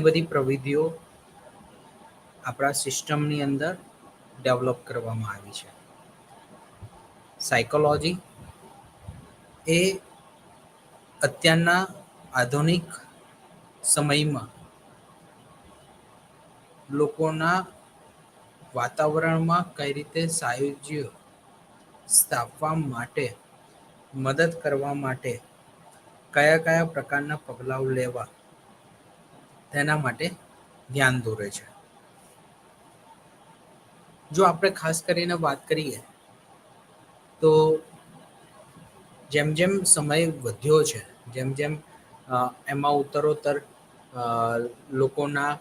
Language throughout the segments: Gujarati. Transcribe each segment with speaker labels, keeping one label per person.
Speaker 1: બધી પ્રવિધિઓ આપણા સિસ્ટમની અંદર ડેવલપ કરવામાં આવી છે. સાયકોલોજી એ અત્યારના આધુનિક સમયમાં લોકોના વાતાવરણમાં કઈ રીતે સાયુજ્ય સ્થાપવા માટે, મદદ કરવા માટે કયા કયા પ્રકારના પગલાઓ લેવા તેના માટે ધ્યાન દોરે છે. જો આપણે ખાસ કરીને વાત કરીએ તો જેમ જેમ સમય વધ્યો છે, જેમ જેમ એમાં ઉત્તરોત્તર લોકોના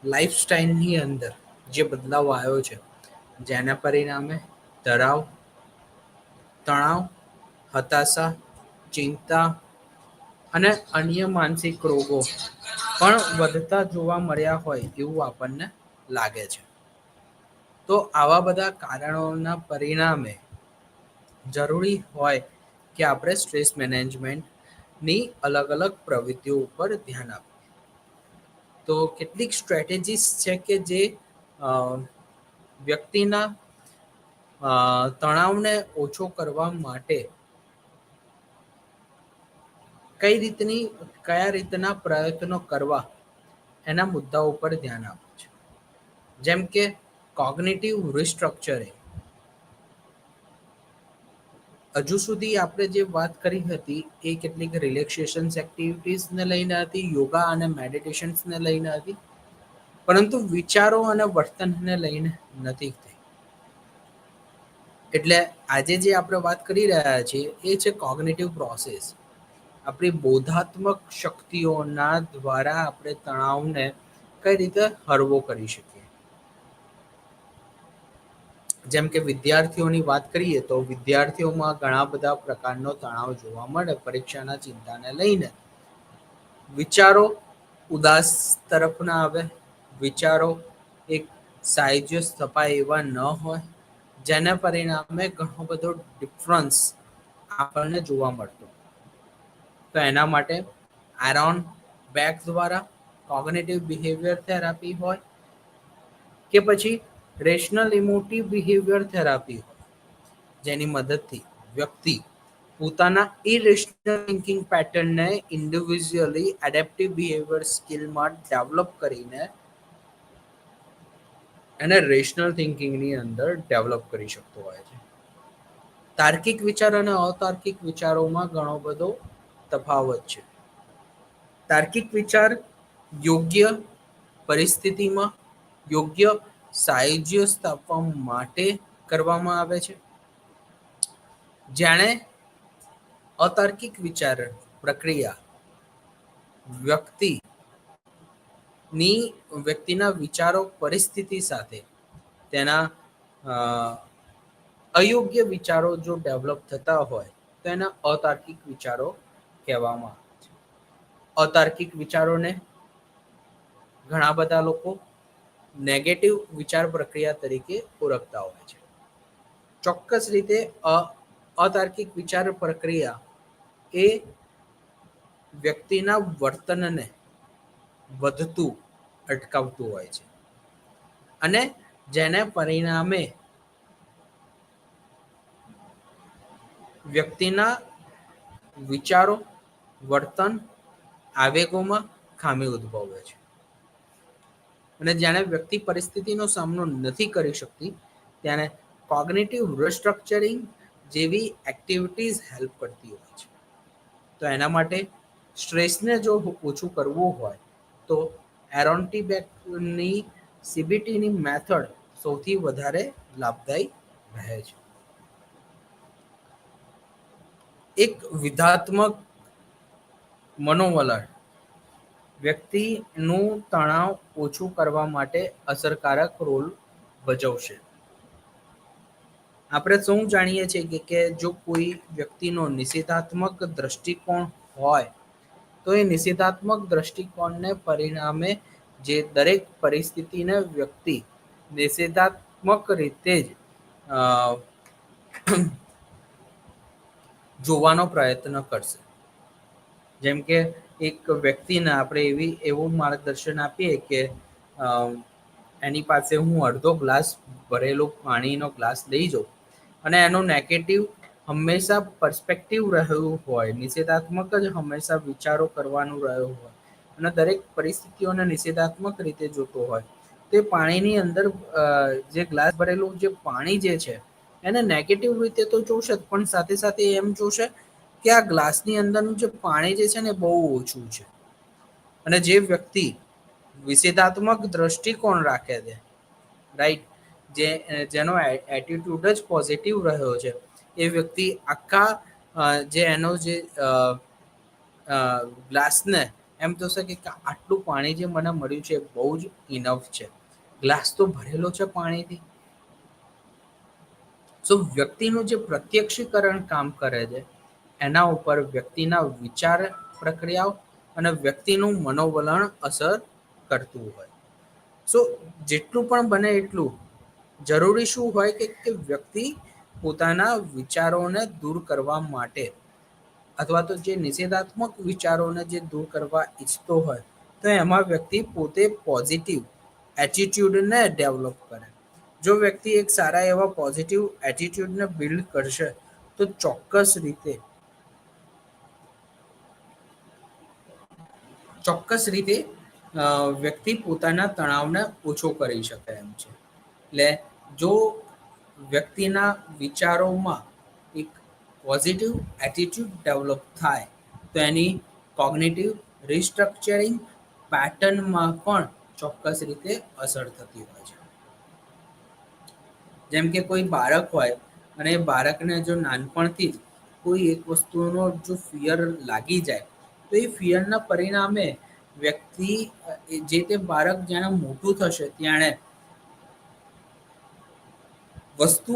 Speaker 1: લાઈફસ્ટાઈલની અંદર જે બદલાવ આવ્યો છે, જેના પરિણામે તણાવ, હતાશા, ચિંતા અને અન્ય માનસિક રોગો પણ વધતા જોવા મળ્યા હોય એવું આપણને લાગે છે. તો આવા બધા કારણોના પરિણામે જરૂરી હોય કે આપણે સ્ટ્રેસ મેનેજમેન્ટની અલગ અલગ પ્રવૃત્તિઓ ઉપર ધ્યાન આપીએ. તો કેટલીક સ્ટ્રેટેજીસ છે કે જે વ્યક્તિના તણાવને ઓછો કરવા માટે કયા રીતના પ્રયત્નો કરવા એના મુદ્દાઓ પર ધ્યાન આપે છે. જેમ કે કોગ્નિટિવ રિસ્ટ્રક્ચરિંગ. હજુ સુધી આપણે જે વાત કરી હતી એ કેટલીક રિલેક્સેશન એક્ટિવિટીઝને લઈને હતી, યોગા અને મેડિટેશન્સને લઈને હતી, પરંતુ વિચારો અને વર્તનને લઈને નથી થઈ. એટલે આજે જે આપણે વાત કરી રહ્યા છીએ એ છે કોગ્નિટિવ પ્રોસેસ. આપણી બોધાત્મક શક્તિઓના દ્વારા આપણે તણાવને કઈ રીતે હળવો કરી શકીએ. જેમ કે વિદ્યાર્થીઓની વાત કરીએ તો વિદ્યાર્થીઓમાં ઘણા બધા પ્રકારનો તણાવ જોવા મળે પરીક્ષાના ચિંતાને લઈને. વિચારો ઉદાસ તરફ ના આવે, વિચારો એક સાહજ્ય સ્થપાય એવા ન હોય, જેના પરિણામે ઘણો બધો ડિફરન્સ આપણને જોવા મળતો. તો એના માટે આરોન બેક દ્વારા કોગ્નિટિવ બિહેવિયર થેરાપી હોય કે પછી રેશનલ ઇમોટિવ બિહેવિયર થેરાપી હોય, જેની મદદથી વ્યક્તિ પોતાના ઇરેશનલ થિંકિંગ પેટર્નને ઇન્ડિવિજ્યુઅલી એડેપ્ટિવ બિહેવિયર સ્કિલમાં ડેવલપ કરીને એને રેશનલ થિંકિંગની અંદર ડેવલપ કરી શકતો હોય છે. તાર્કિક વિચાર અને અતાર્કિક વિચારોમાં ઘણો બધો તફાવત છે. તાર્કિક વિચાર યોગ્ય પરિસ્થિતિમાં યોગ્ય સાયુજ્ય સ્થાપવા માટે કરવામાં આવે છે. જાણે અતાર્કિક વિચાર પ્રક્રિયા વ્યક્તિના વિચારો પરિસ્થિતિ સાથે તેના અયોગ્ય વિચારો જો ડેવલપ થતા હોય તો એના અતાર્કિક વિચારો કહેવામાં આવે છે. અતાર્કિક વિચારોને ઘણા બધા લોકો નેગેટિવ વિચાર પ્રક્રિયા તરીકે ઓળખતા હોય છે. ચોક્કસ રીતે અતાર્કિક વિચાર પ્રક્રિયા એ વ્યક્તિના વર્તનને વધતું અટકાવતું હોય છે અને જેને પરિણામે વ્યક્તિના વિચારો, વર્તન, આવેગોમાં ખામી ઉદ્ભવે છે. અને જ્યારે વ્યક્તિ પરિસ્થિતિનો સામનો નથી કરી શકતી ત્યારે કોગ્નિટિવ રિસ્ટ્રક્ચરિંગ જેવી એક્ટિવિટીઝ હેલ્પ કરતી હોય છે. તો એના માટે સ્ટ્રેસને જો ઓછું કરવું હોય તો એરોન્ટીબેકની સીબીટીની મેથડ સૌથી વધારે લાભદાયી રહે છે. એક વિધાત્મક મનોવલણ વ્યક્તિનું તણાવ ઓછું કરવા માટે અસરકારક રોલ ભજવશે. આપણે શું જાણીએ છીએ કે જો કોઈ વ્યક્તિનો નિષેધાત્મક દ્રષ્ટિકોણ હોય તો એ નિષેધાત્મક દ્રષ્ટિકોણને પરિણામે જે દરેક પરિસ્થિતિને વ્યક્તિ નિષેધાત્મક રીતે જ જોવાનો પ્રયત્ન કરશે. જેમ કે એક વ્યક્તિને આપણે એવું માર્ગદર્શન આપીએ કે અ, એની પાસે હું અડધો ગ્લાસ ભરેલો પાણીનો ગ્લાસ લઈ જાઉં અને એનો નેગેટિવ હંમેશા પર્સપેક્ટિવ રહ્યું હોય, નિષેધાત્મક જ હંમેશા વિચારો કરવાનું રહ્યું હોય અને દરેક પરિસ્થિતિઓને નિષેધાત્મક રીતે જોતો હોય, તે પાણીની અંદર જે ગ્લાસ ભરેલું જે પાણી જે છે એને નેગેટિવ રીતે તો જોશે જ, પણ સાથે સાથે એમ જોશે કે આ ગ્લાસની અંદરનું જે પાણી જે છે ને બહુ ઓછું છે. અને જે વ્યક્તિ વિષેધાત્મક દ્રષ્ટિકોણ રાખે છે, રાઈટ, જેનો એટીટ્યુડ જ પોઝિટિવ રહ્યો છે, એ વ્યક્તિ આખા જે એનો જે ગ્લાસને એમ થશે કે આટલું પાણી જે મને મળ્યું છે બહુ જ ઇનફ છે, ગ્લાસ તો ભરેલો છે પાણીથી. વ્યક્તિનું જે પ્રત્યક્ષીકરણ કામ કરે છે એના ઉપર વ્યક્તિના વિચાર પ્રક્રિયાઓ અને વ્યક્તિનું મનોવલણ અસર કરતું હોય. સો જેટલું પણ બને એટલું જરૂરી શું હોય કે વ્યક્તિ પોતાના વિચારોને દૂર કરવા માટે અથવા તો જે નિષેધાત્મક વિચારોને જે દૂર કરવા ઈચ્છતો હોય તો એમાં વ્યક્તિ પોતે પોઝિટિવ એટીટ્યુડને ડેવલપ કરે. જો વ્યક્તિ એક સારા એવા પોઝિટિવ એટીટ્યુડને બિલ્ડ કરશે તો ચોક્કસ રીતે વ્યક્તિ પોતાના તણાવને ઓછો કરી શકે એમ છે. એટલે જો વ્યક્તિના વિચારોમાં એક પોઝિટિવ એટીટ્યુડ ડેવલપ થાય તો એની કોગ્નિટિવ રિસ્ટ્રક્ચરિંગ પેટર્નમાં પણ ચોક્કસ રીતે અસર થતી હોય છે. જેમ કે કોઈ બાળક હોય અને એ બાળકને જો નાનપણથી જ કોઈ એક વસ્તુનો જો ફિયર લાગી જાય તો એ ફિયરના પરિણામે વ્યક્તિ જે તે બાળક જાણે મોટું થશે ત્યારે વસ્તુ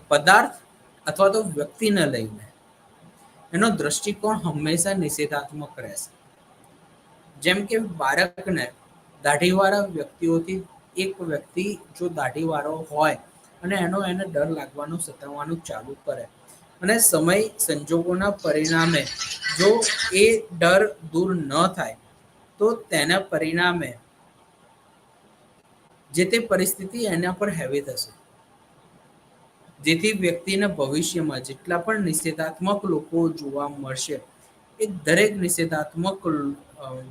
Speaker 1: પદાર્થ અથવા તો વ્યક્તિને લઈને એનો દ્રષ્ટિકોણ હંમેશા નિષેધાત્મક રહેશે. જેમ કે બાળકને દાઢીવાળા વ્યક્તિઓથી એક વ્યક્તિ જો દાઢીવાળો હોય અને એને ડર લાગવાનું સતાવવાનું ચાલુ કરે અને સમય સંજોગોના પરિણામે જો એ ડર દૂર ન થાય તો તેના પરિણામે જે તે પરિસ્થિતિ એના પર હેવી થશે. જેથી વ્યક્તિના ભવિષ્યમાં જેટલા પણ નિષેધાત્મક લોકો જોવા મળશે એ દરેક નિષેધાત્મક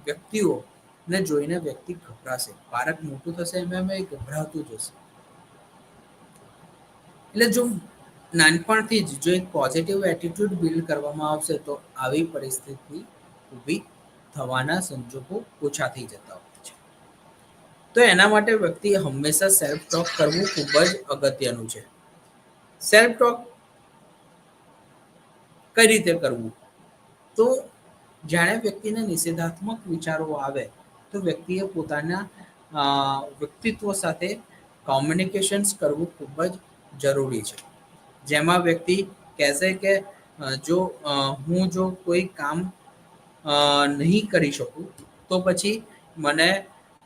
Speaker 1: વ્યક્તિઓને જોઈને વ્યક્તિ ગભરાશે. બાળક મોટું થશે એમ એ ગભરાતું જશે. એટલે જો નાનપણથી જ જો એક પોઝિટિવ એટીટ્યુડ બિલ્ડ કરવામાં આવશે તો આવી પરિસ્થિતિ ઊભી થવાના સંજોગો ઓછા થઈ જતા હોય છે. તો એના માટે વ્યક્તિએ હંમેશા સેલ્ફ ટોક કરવું ખૂબ જ અગત્યનું છે. સેલ્ફ ટોક કઈ રીતે કરવું? તો જાણે વ્યક્તિને નિષેધાત્મક વિચારો આવે તો વ્યક્તિએ પોતાના વ્યક્તિત્વ સાથે કોમ્યુનિકેશન્સ કરવું ખૂબ જ જરૂરી છે. જેમાં વ્યક્તિ કહેશે કે જો કોઈ કામ નહીં કરી શકું તો પછી મને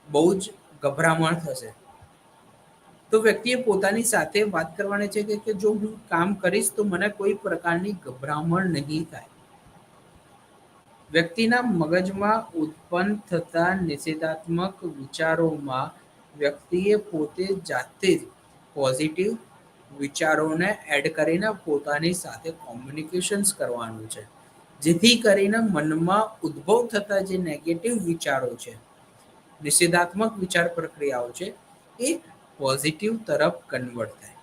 Speaker 1: બહુ જ ગભરામણ થશે. તો વ્યક્તિએ પોતાની સાથે વાત કરવાની છે કે જો હું કામ કરીશ તો મને કોઈ પ્રકારની ગભરામણ નહીં થાય. વ્યક્તિના મગજમાં ઉત્પન્ન થતા નિષેધાત્મક વિચારોમાં વ્યક્તિએ પોતે જાતે જ પોઝિટિવ વિચારોને એડ કરીને પોતાની સાથે કોમ્યુનિકેશન્સ કરવાનું છે. જેથી કરીને મનમાં ઉદ્ભવ થતા જે નેગેટિવ વિચારો છે, નિષેધાત્મક વિચાર પ્રક્રિયાઓ છે, એ પોઝિટિવ તરફ કન્વર્ટ થાય.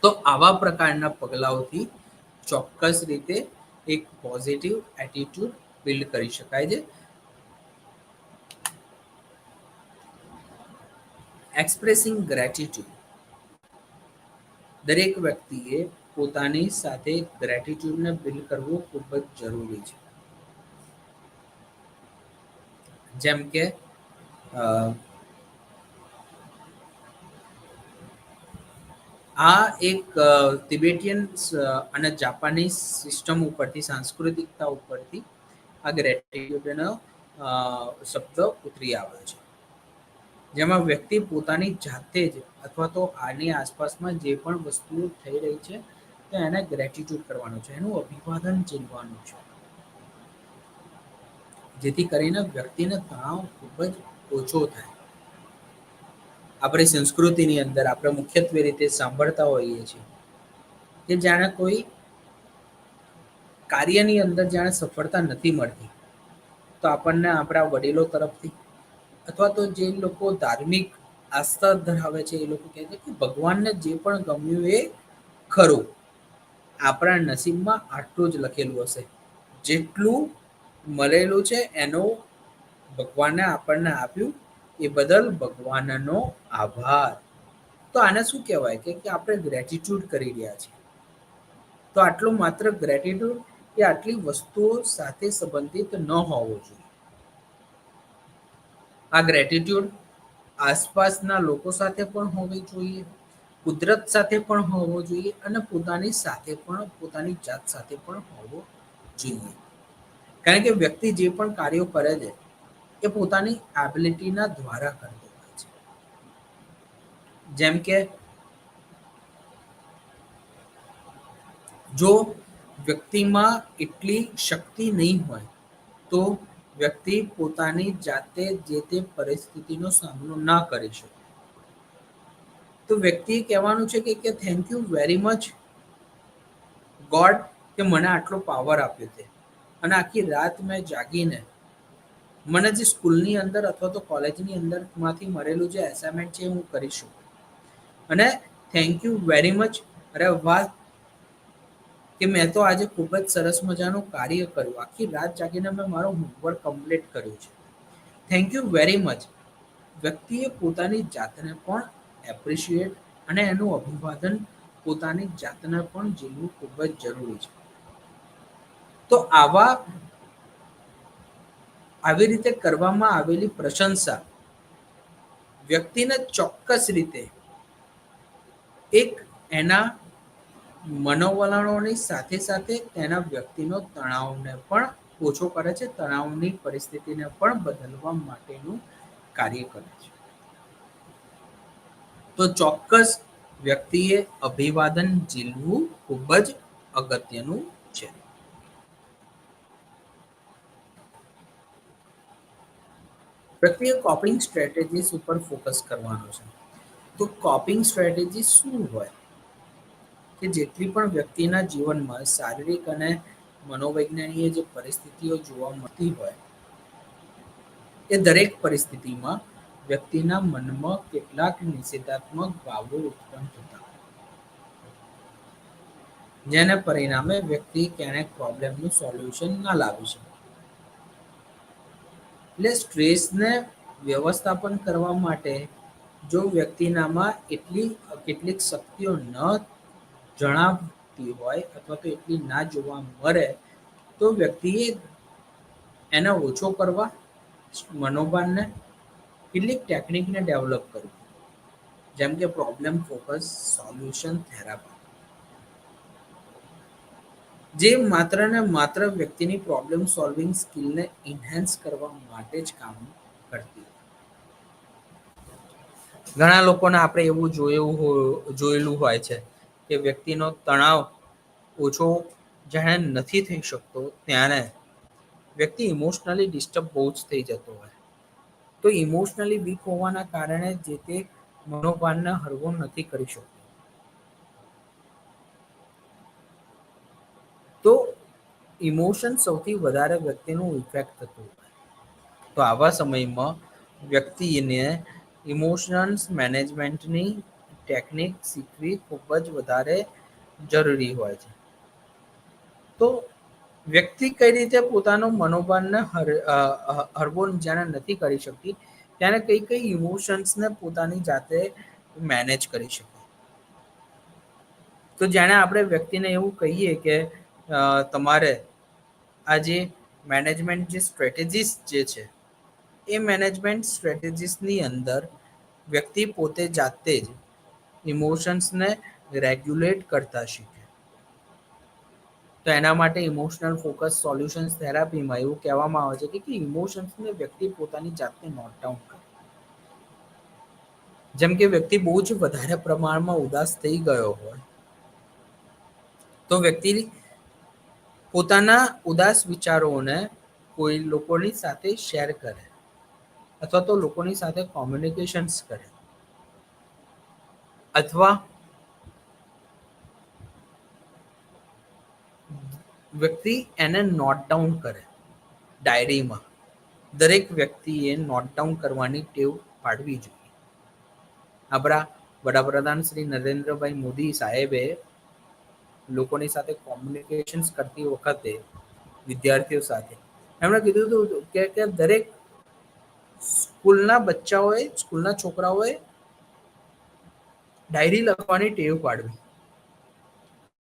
Speaker 1: તો આવા પ્રકારના પગલાઓથી ચોક્કસ રીતે એક પોઝિટિવ એટીટ્યુડ બિલ્ડ કરી શકાય છે. એક્સપ્રેસિંગ ગ્રેટિટ્યુડ દરેક વ્યક્તિએ પોતાની સાથે ગ્રેટિટ્યુડને બિલ્ડ કરવું ખૂબ જ જરૂરી છે. જેમ કે આ એક તિબેટિયન અને જાપાનીઝ સિસ્ટમ ઉપરથી સાંસ્કૃતિકતા ઉપરથી આ ગ્રેટિટ્યુડનો શબ્દ ઉતરી આવ્યો છે. જેમાં વ્યક્તિ પોતાની જાતે જ અથવા તો આની આસપાસમાં જે પણ વસ્તુઓ થઈ રહી છે તો એને ગ્રેટિટ્યુડ કરવાનું છે, એનું અભિવાદન ચીનવાનું છે. જેથી કરીને વ્યક્તિને તણાવ ખૂબ જ ઓછો થાય. આપણી સંસ્કૃતિની અંદર આપણે મુખ્યત્વે રીતે સાંભળતા હોઈએ છીએ કે જાણે કોઈ કાર્યની અંદર જાણે સફળતા નથી મળતી, તો આપણને આપણા વડીલો તરફથી અથવા તો જે લોકો ધાર્મિક આસ્થા ધરાવે છે એ લોકો કહે છે કે ભગવાનને જે પણ ગમ્યું એ ખરું, આપણા નસીબમાં આટલું જ લખેલું હશે, જેટલું મળેલું છે એનું ભગવાને આપણને આપ્યું એ બદલ ભગવાનનો આભાર. તો આને શું કહેવાય કે આપણે ગ્રેટિટ્યુડ કરી રહ્યા છીએ. તો આટલું માત્ર ગ્રેટિટ્યુડ કે આટલી વસ્તુઓ સાથે સંબંધિત ન હોવો જોઈએ. આ ગ્રેટિટ્યુડ આસપાસના લોકો સાથે પણ હોવી જોઈએ, કુદરત સાથે પણ હોવો જોઈએ અને પોતાની સાથે પણ પોતાની જાત સાથે પણ હોવો જોઈએ. કારણ કે વ્યક્તિ જે પણ કાર્યો કરે છે એ પોતાની એબિલિટીના દ્વારા કરતો હોય છે. જેમ કે જો વ્યક્તિમાં એટલી શક્તિ નહીં હોય તો વ્યક્તિ પોતાની જાતે જે તે પરિસ્થિતિનો સામનો ના કરી શકે. તો વ્યક્તિએ કહેવાનું છે કે thank you very much God કે મને આટલો પાવર આપ્યો છે અને આખી રાત મેં જાગીને મને જે સ્કૂલની અંદર અથવા તો કોલેજની અંદર માંથી મળેલું જે એસાઇનમેન્ટ છે હું કરીશું. અને થેન્ક યુ વેરી મચ, અરે વાહ કે મેં તો આજે ખૂબ જ સરસ મજાનું કાર્ય કર્યું, આખી રાત જાગીને મેં મારું હોમવર્ક કમ્પ્લીટ કર્યું છે. થેન્ક યુ વેરી મચ વ્યક્તિએ પોતાની જાતને પણ એપ્રિશિએટ અને એનું અભિવાદન પોતાની જાતને પણ ઝીલવું ખૂબ જ જરૂરી છે. તો આવી રીતે કરવામાં આવેલી પ્રશંસા વ્યક્તિને ચોક્કસ રીતે એક એના મનોવલણોની સાથે સાથે તેના વ્યક્તિનો તણાવને પણ ઓછો કરે છે, તણાવની પરિસ્થિતિને પણ બદલવા માટેનું કાર્ય કરે છે. તો ચોક્કસ વ્યક્તિએ અભિવાદન ઝીલવું ખૂબ જ અગત્યનું છે. વ્યક્તિએ કોપિંગ સ્ટ્રેટેજીસ ઉપર ફોકસ કરવાનો છે. તો કોપિંગ સ્ટ્રેટેજી શું હોય કે જેટલી પણ વ્યક્તિના જીવનમાં શારીરિક અને મનોવૈજ્ઞાનિક જે પરિસ્થિતિઓ જોવા મળતી હોય એ દરેક પરિસ્થિતિમાં વ્યક્તિના મનમાં કેટલાક નિષેધાત્મક ભાવો ઉત્પન્ન થતા હોય, જેને પરિણામે વ્યક્તિ ક્યારેક પ્રોબ્લેમનું સોલ્યુશન ના લાવી શકે. એટલે સ્ટ્રેસને વ્યવસ્થાપન કરવા માટે જો વ્યક્તિનામાં કેટલીક શક્તિઓ ન જણાવતી હોય અથવા તો એટલી ના જોવા મળે તો વ્યક્તિએ એને ઓછો કરવા મનોભાનને કેટલીક ટેકનિકને ડેવલપ કરવી, જેમ કે પ્રોબ્લેમ ફોકસ સોલ્યુશન થેરાપી, જે માત્ર ને માત્ર વ્યક્તિની પ્રોબ્લેમ સોલ્વિંગ સ્કિલને ઇન્હાન્સ કરવા માટે જ કામ કરતી. ઘણા લોકોને આપણે એવું જોયેલું હોય છે કે વ્યક્તિનો તણાવ ઓછો જાણે નથી થઈ શકતો ત્યારે વ્યક્તિ ઇમોશનલી ડિસ્ટર્બ બહુ જ થઈ જતો હોય. તો ઇમોશનલી વીક હોવાના કારણે જે તે મનોભાનને હળવો નથી કરી શકતો. તો ઇમોશન સૌથી વધારે વ્યક્તિનું ઇફેક્ટ થતું હોય. તો આવા સમયમાં વ્યક્તિને ઇમોશનલ્સ મેનેજમેન્ટની ટેકનિક શીખવી ખૂબ જ વધારે જરૂરી હોય છે. તો વ્યક્તિ કઈ રીતે પોતાનું મનોબળને હળવો જ્યારે નથી કરી શકતી ત્યારે કઈ કઈ ઇમોશન્સને પોતાની જાતે મેનેજ કરી શકે. તો જાણે આપણે વ્યક્તિને એવું કહીએ કે તમારે આ જે મેનેજમેન્ટ જે સ્ટ્રેટેજીસ જે છે એ મેનેજમેન્ટ સ્ટ્રેટેજીસની અંદર વ્યક્તિ પોતે જાતે જ ઇમોશન્સને રેગ્યુલેટ કરતા શીખે. તો એના માટે ઇમોશનલ ફોકસ સોલ્યુશન્સ થેરાપીમાં એવું કહેવામાં આવે છે કે ઇમોશન્સને વ્યક્તિ પોતાની જાતને નોટ ડાઉન કરે. જેમ કે વ્યક્તિ બહુ જ વધારે પ્રમાણમાં ઉદાસ થઈ ગયો હોય તો વ્યક્તિ પોતાના ઉદાસ વિચારોને કોઈ લોકોની સાથે શેર કરે અથવા તો લોકોની સાથે કોમ્યુનિકેશન્સ કરે અથવા વ્યક્તિ એને નોટ ડાઉન કરે ડાયરીમાં. દરેક વ્યક્તિએ નોટ ડાઉન કરવાની ટેવ પાડવી જોઈએ. આપણા વડાપ્રધાન શ્રી નરેન્દ્રભાઈ મોદી સાહેબે લોકોની સાથે કોમ્યુનિકેશન્સ કરતી વખતે વિદ્યાર્થીઓ સાથે એમણે કીધું હતું કે દરેક સ્કૂલના છોકરાઓએ ડાયરી લખવાની ટેવ પાડવી.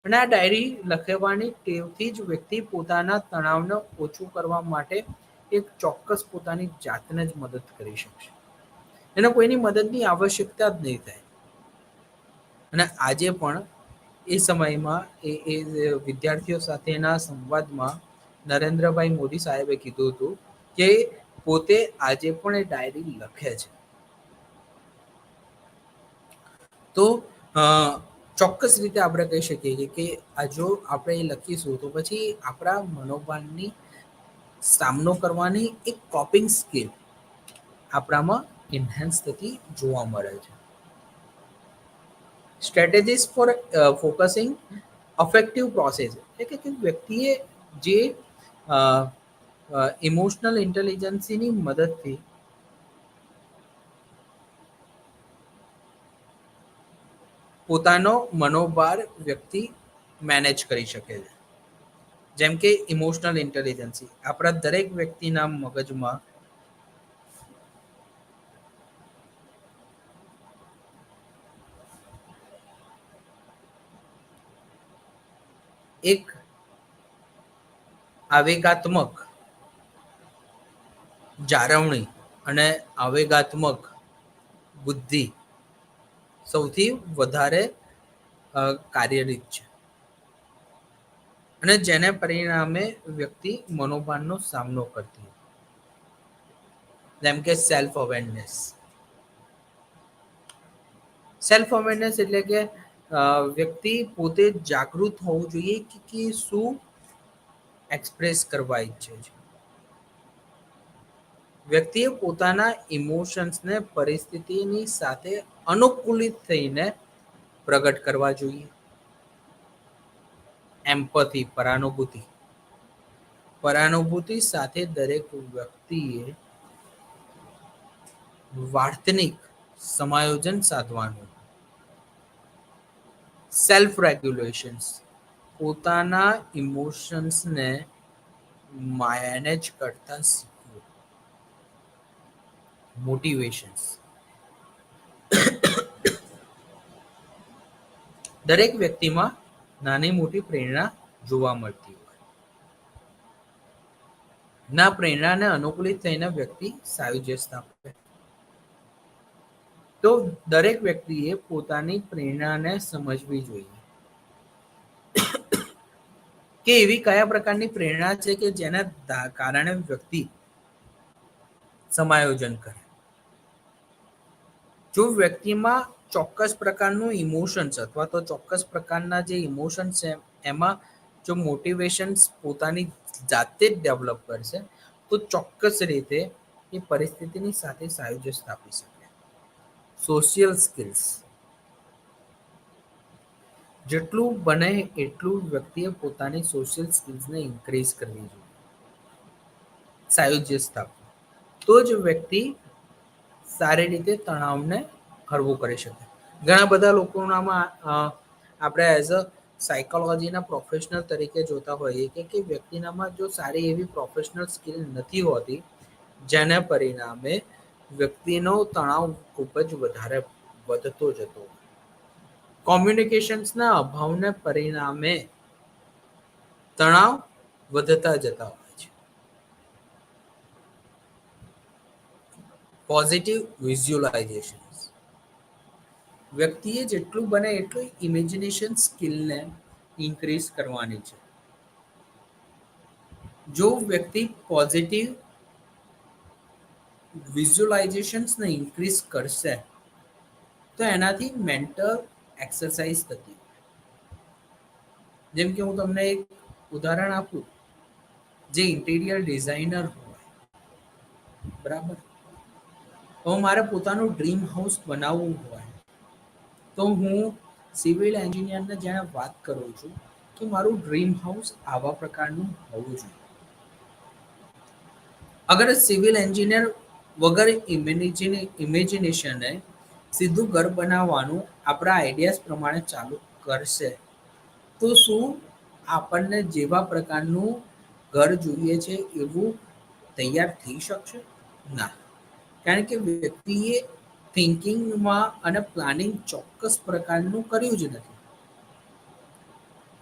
Speaker 1: અને આ ડાયરી લખવાની ટેવથી જ વ્યક્તિ પોતાના તણાવને ઓછું કરવા માટે એક ચોક્કસ પોતાની જાતને જ મદદ કરી શકશે. એને કોઈની મદદની આવશ્યકતા જ નહીં થાય. અને આજે પણ એ સમયમાં વિદ્યાર્થીઓ સાથેના સંવાદમાં નરેન્દ્રભાઈ મોદી સાહેબે કીધું હતું કે પોતે આજે પણ એ ડાયરી લખે છે. તો ચોક્કસ રીતે આપણે કહી શકીએ કે આ જો આપણે એ લખીશું તો પછી આપણા મનોબળની સામનો કરવાની એક કોપિંગ સ્કિલ આપણામાં એન્હાન્સ થતી જોવા મળે છે. Strategies for focusing affective process એટલે કે વ્યક્તિએ જે ઇમોશનલ ઇન્ટેલિજન્સીની મદદથી પોતાનો મનોભાર વ્યક્તિ મેનેજ કરી શકે છે. જેમ કે ઇમોશનલ ઇન્ટેલિજન્સી આપણા દરેક વ્યક્તિના મગજમાં એક આવેગાત્મક જાળવણી અને આવેગાત્મક બુદ્ધિ સૌથી વધારે કાર્યરીત છે. અને જેને પરિણામે વ્યક્તિ મનોભારનો સામનો કરતી જેમ કે સેલ્ફ અવેરનેસ એટલે કે વ્યક્તિ પોતે જાગૃત હોવું જોઈએ કે શું એક્સપ્રેસ કરવા ઈચ્છે છે. વ્યક્તિએ પોતાના ઇમોશન્સને પરિસ્થિતિની સાથે અનુકૂલિત થઈને પ્રગટ કરવા જોઈએ. એમ્પથી પરાનુભૂતિ સાથે દરેક વ્યક્તિએ વાર્તનિક સમાયોજન સાધવાનું. સેલ્ફ રેગ્યુલેશન્સ પોતાના ઇમોશન્સને મેનેજ કરતા શીખવું. મોટિવેશન્સ દરેક વ્યક્તિમાં નાની મોટી પ્રેરણા જોવા મળતી હોય. ના પ્રેરણાને અનુકૂલિત થઈને વ્યક્તિ સાયુજ્ય સ્થાપે. તો દરેક વ્યક્તિએ પોતાની પ્રેરણાને સમજવી જોઈએ કે એવી કયા પ્રકારની પ્રેરણા છે કે જેના કારણે વ્યક્તિ સમાયોજન કરે. જો વ્યક્તિમાં ચોક્કસ પ્રકારનું ઇમોશન્સ અથવા તો ચોક્કસ પ્રકારના જે ઇમોશન્સ છે એમાં જો મોટિવેશન્સ પોતાની જાતે જ ડેવલપ કરશે તો ચોક્કસ રીતે એ પરિસ્થિતિની સાથે સાયુજ્ય સ્થાપી શકે. સોશિયલ સ્કિલ્સ જેટલું બને એટલું વ્યક્તિએ પોતાની સોશિયલ સ્કિલ્સને ઇન્ક્રીઝ કરવી જોઈએ. સાયુજ્ય સ્થાપવું તો જ વ્યક્તિ સારી રીતે તણાવને હળવું કરી શકે. ઘણા બધા લોકોનામાં આપણે એઝ અ સાયકોલોજીના પ્રોફેશનલ તરીકે જોતા હોઈએ કે વ્યક્તિનામાં જો સારી એવી પ્રોફેશનલ સ્કિલ નથી હોતી જેને પરિણામે વ્યક્તિનો તણાવ ખૂબ જ વધારે વધતો જતો. કોમ્યુનિકેશન્સના અભાવને પરિણામે તણાવ વધતા જતા હોય છે. પોઝિટિવ વિઝ્યુઅલાઇઝેશન વ્યક્તિએ જેટલું બને એટલું ઇમેજિનેશન સ્કિલને ઇન્ક્રીઝ કરવાની છે. જો વ્યક્તિ પોઝિટિવ વિઝ્યુઅલાઇઝેશન્સને ઇન્ક્રીઝ કરશે તો એનાથી મેન્ટલ એક્સરસાઇઝ થતી. જેમ કે હું તમને એક ઉદાહરણ આપું જે ઇન્ટિરિયર ડિઝાઇનર હોય, બરાબર, તો મારે પોતાનું ડ્રીમ હાઉસ બનાવવું હોય તો હું સિવિલ એન્જિનિયરને જ્યારે વાત કરું છું કે મારું ડ્રીમ હાઉસ આવા પ્રકારનું હોવું જોઈએ. અગર સિવિલ એન્જિનિયર વગર ઇમેજિનેશને સીધું ઘર બનાવવાનું આપણા આઈડિયાઝ પ્રમાણે ચાલુ કરશે તો શું આપણને જેવા પ્રકારનું ઘર જોઈએ છે એવું તૈયાર થઈ શકશે? ના. કારણ કે વ્યક્તિએ થિંકિંગમાં અને પ્લાનિંગ ચોક્કસ પ્રકારનું કર્યું જ નથી.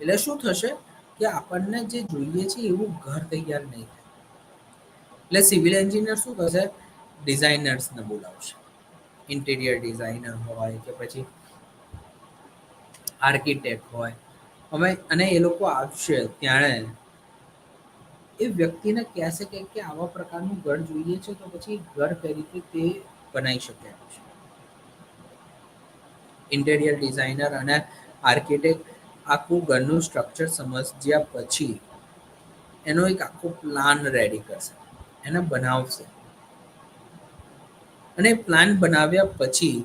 Speaker 1: એટલે શું થશે કે આપણને જે જોઈએ છે એવું ઘર તૈયાર નહીં થાય. એટલે સિવિલ એન્જિનિયર શું કરશે? ડિઝાઇનર્સને બોલાવશે. ઇન્ટિરિયર ડિઝાઇનર હોય કે પછી આર્કિટેક્ટ હોય. હવે અને એ લોકો આવશે ત્યારે એ વ્યક્તિને કહેશે કે આવા પ્રકારનું ઘર જોઈએ છે તો પછી ઘર કઈ રીતે તે બનાવી શકે છે. ઇન્ટેરિયર ડિઝાઇનર અને આર્કિટેક્ટ આખું ઘરનું સ્ટ્રક્ચર સમજ્યા પછી એનો એક આખો પ્લાન રેડી કરશે, એને બનાવશે. અને પ્લાન બનાવ્યા પછી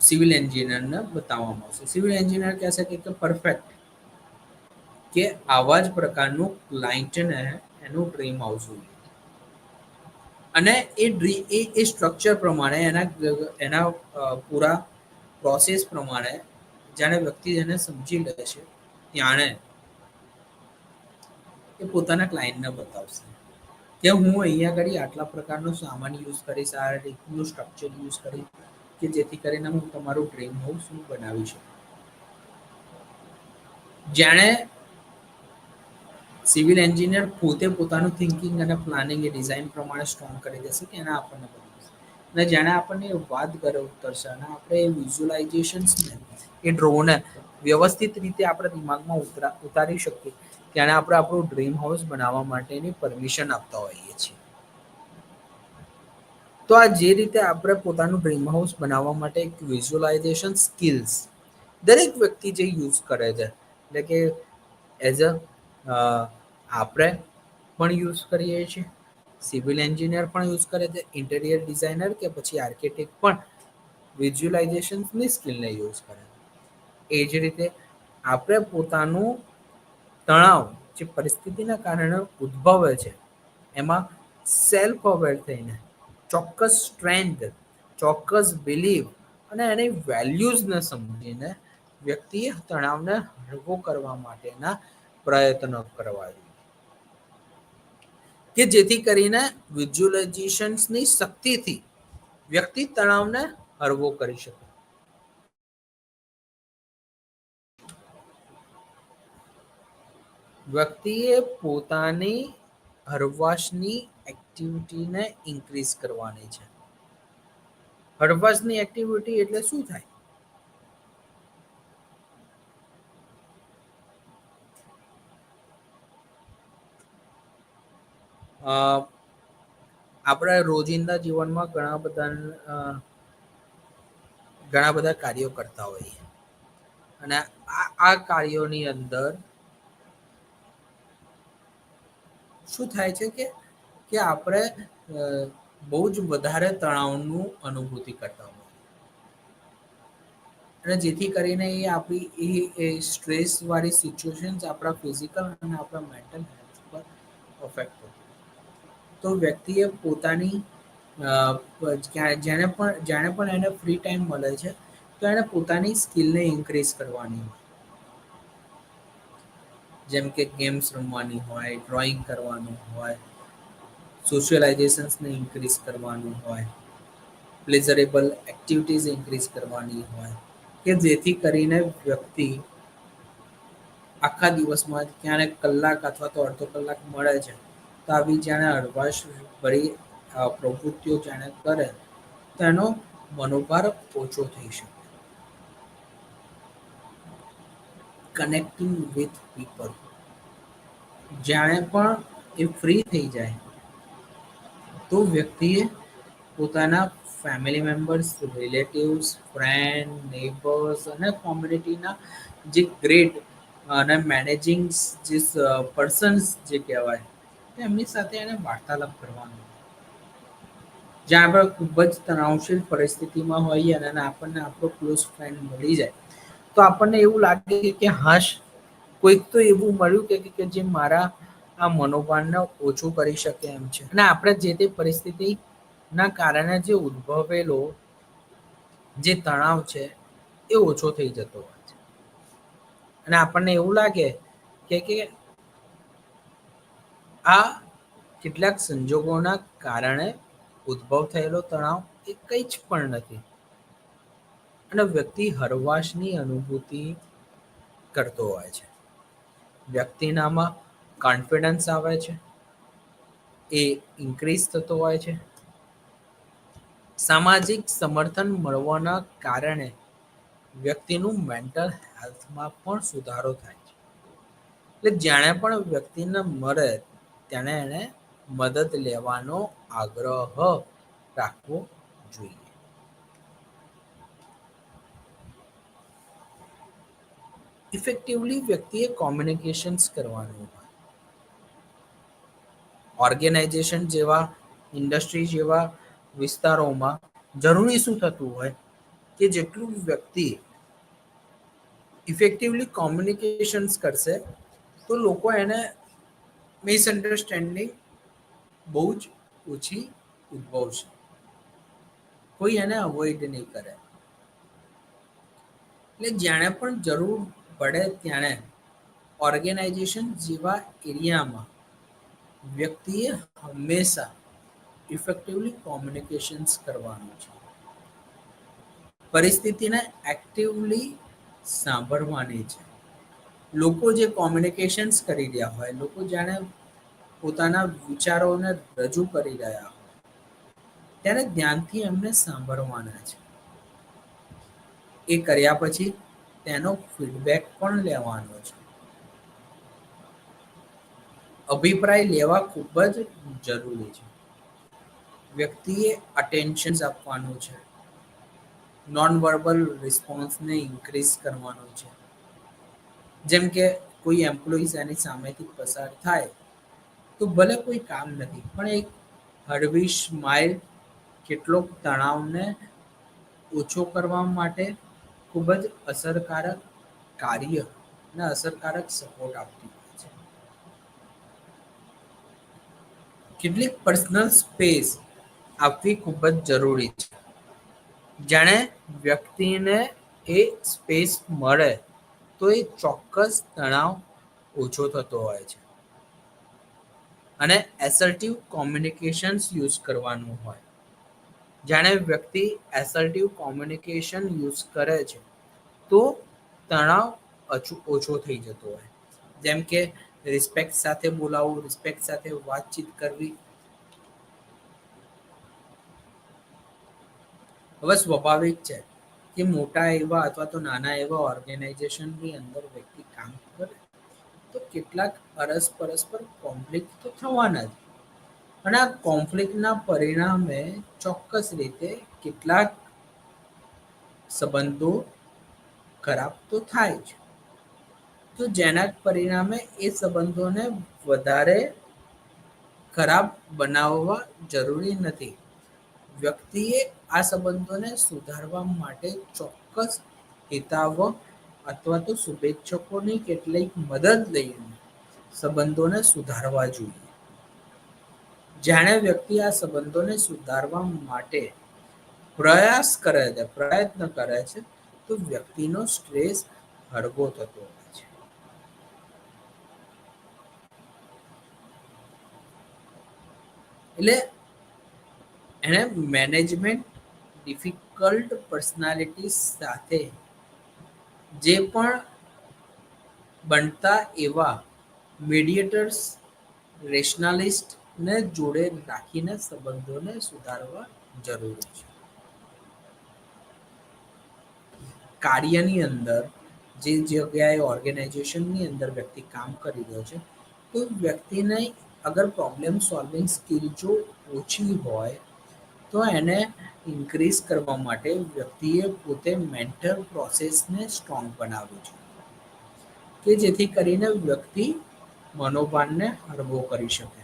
Speaker 1: સિવિલ એન્જિનિયરને બતાવવામાં આવશે. સિવિલ એન્જિનિયર કહેશે કે પરફેક્ટ, કે આવા જ પ્રકારનું ક્લાયન્ટને એનું ડ્રીમ હાઉસ જોઈએ. અને એ સ્ટ્રક્ચર પ્રમાણે એના પૂરા પ્રોસેસ પ્રમાણે જ્યારે વ્યક્તિ એને સમજી લે છે ત્યારે એ પોતાના ક્લાયન્ટને બતાવશે કે હું અહીંયા આગળ આટલા પ્રકારનો સામાન યુઝ કરીશ, આ રીતનું સ્ટ્રક્ચર યુઝ કરીશ કે જેથી કરીને હું તમારું ડ્રીમ હાઉસ હું બનાવી શકું. જેણે સિવિલ એન્જિનિયર પોતે પોતાનું થિંકિંગ અને પ્લાનિંગ એ ડિઝાઇન પ્રમાણે સ્ટ્રોંગ કરી દેશે કે એના આપણને બતાવશે. અને જેણે આપણને વાત કરે ઉતરશે અને આપણે એ વિઝ્યુલાઇઝેશન્સને એ ડ્રોને વ્યવસ્થિત રીતે આપણે દિમાગમાં ઉતારી શકીએ ત્યારે આપણે આપણું ડ્રીમ હાઉસ બનાવવા માટેની પરમિશન આપતા હોઈએ છીએ. તો આ જે રીતે આપણે પોતાનું ડ્રીમ હાઉસ બનાવવા માટે એક વિઝ્યુઅલાઇઝેશન સ્કિલ્સ દરેક વ્યક્તિ જે યુઝ કરે છે, એટલે કે એઝ અ આપણે પણ યુઝ કરીએ છીએ, સિવિલ એન્જિનિયર પણ યુઝ કરે છે, ઇન્ટેરિયર ડિઝાઇનર કે પછી આર્કિટેક્ટ પણ વિઝ્યુઅલાઇઝેશનની સ્કિલને યુઝ કરે. એ જ રીતે આપણે પોતાનું તણાવ જે પરિસ્થિતિના કારણે ઉદ્ભવે છે એમાં સેલ્ફ અવેર થઈને ચોક્કસ સ્ટ્રેન્થ, ચોક્કસ બિલીફ અને એની વેલ્યુઝને સમજીને વ્યક્તિએ તણાવને હળવો કરવા માટેના પ્રયત્નો કરવા જોઈએ. કે જેથી કરીને વિઝ્યુઅલાઇઝેશન્સની શક્તિથી વ્યક્તિ તણાવને હળવો કરી શકે. વ્યક્તિએ પોતાની હરવાશની એક્ટિવિટીને ઇન્ક્રીઝ કરવાની છે. હળવાશની એક્ટિવિટી એટલે શું થાય? આપણે રોજિંદા જીવનમાં ઘણા બધા કાર્યો કરતા હોઈએ અને આ કાર્યોની અંદર શું થાય છે કે આપણે બહુ જ વધારે તણાવનું અનુભૂતિ કરતા હોય અને જેથી કરીને એ આપણી એ સ્ટ્રેસ વાળી સિચ્યુએશન્સ આપણા ફિઝિકલ અને આપણા મેન્ટલ હેલ્થ પર અફેક્ટ થતી. તો વ્યક્તિએ પોતાની જેણે પણ એને ફ્રી ટાઈમ મળે છે તો એણે પોતાની સ્કિલને ઇન્ક્રીઝ કરવાની હોય. જેમ કે ગેમ્સ રમવાની હોય, ડ્રોઈંગ કરવાનું હોય, સોશિયલાઇઝેશન્સને ઇન્ક્રીઝ કરવાનું હોય, પ્લેઝરેબલ એક્ટિવિટીઝ ઇન્ક્રીઝ કરવાની હોય કે જેથી કરીને વ્યક્તિ આખા દિવસમાં ક્યારે કલાક અથવા તો અડધો કલાક મળે છે તો આવી જાણે હળવાશ ભરી પ્રવૃત્તિઓ જાણે કરે તો એનો મનોભાર ઓછો થઈ શકે. કનેક્ટિંગ વિથ પીપલ, જાણે પણ એ ફ્રી થઈ જાય તો વ્યક્તિએ પોતાના family members, relatives, friend, neighbours અને કોમ્યુનિટીના જે ગ્રેટ અને મેનેજિંગ જે પર્સન્સ જે કહેવાય એમની સાથે એને વાર્તાલાપ કરવાનો. જ્યાં આપણે ખૂબ જ તણાવશીલ પરિસ્થિતિમાં હોઈએ અને આપણને આપણો ક્લોઝ ફ્રેન્ડ મળી જાય તો આપણને એવું લાગે કે હાશ કોઈક તો એવું મળ્યું કે જે મારા આ મનોભાનને ઓછું કરી શકે એમ છે અને આપણે જે તે પરિસ્થિતિના કારણે જે ઉદ્ભવેલો જે તણાવ છે એ ઓછો થઈ જતો હોય છે અને આપણને એવું લાગે કે આ કેટલાક સંજોગોના કારણે ઉદ્ભવ થયેલો તણાવ એ કંઈ જ પણ નથી અને વ્યક્તિ હરવાશની અનુભૂતિ કરતો હોય છે. વ્યક્તિનામાં કોન્ફિડન્સ આવે છે, એ ઇન્ક્રીઝ થતો હોય છે. સામાજિક સમર્થન મળવાના કારણે વ્યક્તિનું મેન્ટલ હેલ્થમાં પણ સુધારો થાય છે. એટલે જાણે પણ વ્યક્તિને મળે તેને એને મદદ લેવાનો આગ્રહ રાખવો જોઈએ. ઇફેક્ટિવલી વ્યક્તિએ કોમ્યુનિકેશન્સ કરવાનું હોય. ઓર્ગેનાઇઝેશન જેવા ઇન્ડસ્ટ્રી જેવા વિસ્તારોમાં જરૂરી શું થતું હોય કે જેટલું વ્યક્તિ ઇફેક્ટિવલી કોમ્યુનિકેશન્સ કરશે તો લોકો એને મિસઅન્ડરસ્ટેન્ડિંગ બહુ જ ઓછી ઉદ્ભવશે. કોઈ એને અવોઈડ નહીં કરે. એટલે જાણે પણ જરૂર પડે ત્યારે ઓર્ગેનાઇઝેશન જેવા એરિયામાં વ્યક્તિએ હંમેશા ઇફેક્ટિવલી કોમ્યુનિકેશન્સ કરવાનું છે. પરિસ્થિતિને એક્ટિવલી સાંભળવાની છે. લોકો જે કોમ્યુનિકેશન્સ કરી રહ્યા હોય, લોકો જાણે પોતાના વિચારોને રજૂ કરી રહ્યા હોય ત્યારે ધ્યાનથી એમને સાંભળવાના છે. એ કર્યા પછી તેનો ફીડબેક પણ લેવાનો છે. અભિપ્રાય લેવા ખૂબ જ જરૂરી છે. વ્યક્તિએ અટેન્શન આપવાનું છે. નોન વર્બલ રિસ્પોન્સને ઇન્ક્રીઝ કરવાનો છે. જેમ કે કોઈ એમ્પ્લોઈઝ એની સામેથી પસાર થાય તો ભલે કોઈ કામ નથી પણ એક હળવી સ્માઈલ કેટલોક તણાવને ઓછો કરવા માટે ખૂબ જ અસરકારક કાર્ય અને અસરકારક સપોર્ટ આપતી હોય છે. કેટલીક પર્સનલ સ્પેસ આપવી ખૂબ જ જરૂરી છે. જાણે વ્યક્તિને એ સ્પેસ મળે તો એ ચોક્કસ તણાવ ઓછો થતો હોય છે. અને એસર્ટિવ કોમ્યુનિકેશન્સ યુઝ કરવાનું હોય. જાણે વ્યક્તિ એસર્ટિવ કોમ્યુનિકેશન યુઝ કરે છે તો તણાવ ઓછો થઈ જતો હોય. જેમ કે રિસ્પેક્ટ સાથે બોલાવવું, રિસ્પેક્ટ સાથે વાતચીત કરવી. હવે સ્વાભાવિક છે કે મોટા એવા અથવા તો નાના એવા ઓર્ગેનાઇઝેશનની અંદર વ્યક્તિ કામ કરે તો કેટલાક પરસ્પર કોન્ફ્લિક્ટ તો થવાના જ. અને આ કોન્ફ્લિક્ટના પરિણામે ચોક્કસ રીતે કેટલાક સંબંધો ખરાબ તો થાય જ. તો જેના પરિણામે એ સંબંધોને વધારે ખરાબ બનાવવા જરૂરી નથી. વ્યક્તિએ આ સંબંધોને સુધારવા માટે ચોક્કસ હિતાવહ અથવા તો શુભેચ્છકોની કેટલીક મદદ લઈને સંબંધોને સુધારવા જોઈએ. જાણે વ્યક્તિ આ સંબંધોને સુધારવા માટે પ્રયત્ન કરે છે તો વ્યક્તિનો સ્ટ્રેસ હળવો થતો હોય છે. એટલે એને મેનેજમેન્ટ ડિફિકલ્ટ પર્સનાલિટી સાથે જે પણ બનતા એવા મીડિયેટર્સ, રેશનાલિસ્ટને જોડે રાખીને સંબંધોને સુધારવા જરૂરી છે. કાર્યની અંદર જે જગ્યાએ ઓર્ગેનાઇઝેશનની અંદર વ્યક્તિ કામ કરી રહ્યો છે તો વ્યક્તિને અગર પ્રોબ્લેમ સોલ્વિંગ સ્કિલ જો ઓછી હોય તો એને ઇન્ક્રીઝ કરવા માટે વ્યક્તિએ પોતે મેન્ટલ પ્રોસેસને સ્ટ્રોંગ બનાવવી જોઈએ. કે જેથી કરીને વ્યક્તિ મનોભારને હળવો કરી શકે.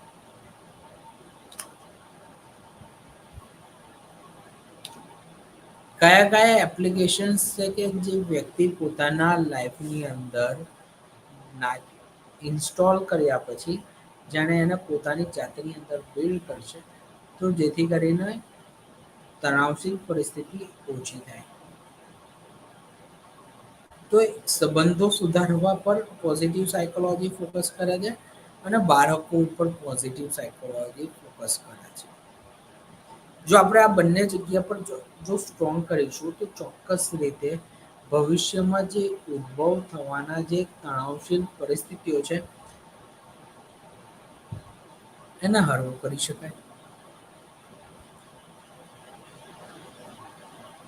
Speaker 1: કયા કયા એપ્લિકેશન્સ છે કે જે વ્યક્તિ પોતાના લાઈફની અંદર ના ઇન્સ્ટોલ કર્યા પછી જાણે એને પોતાની જાતની અંદર બિલ્ડ કરશે તો જેથી કરીને તણાવશીલ પરિસ્થિતિ ઓછી થાય. તો એ સંબંધો સુધારવા પર પોઝિટિવ સાયકોલોજી ફોકસ કરે છે અને બાળકો ઉપર પોઝિટિવ સાયકોલોજી ફોકસ કરે છે. જો આપણે આ બંને જગ્યા પર જો સ્ટ્રોંગ કરીશું તો ચોક્કસ રીતે ભવિષ્યમાં જે ઉદ્ભવ થવાના જે તણાવશીલ પરિસ્થિતિઓ છે એને હળવો કરી શકાય.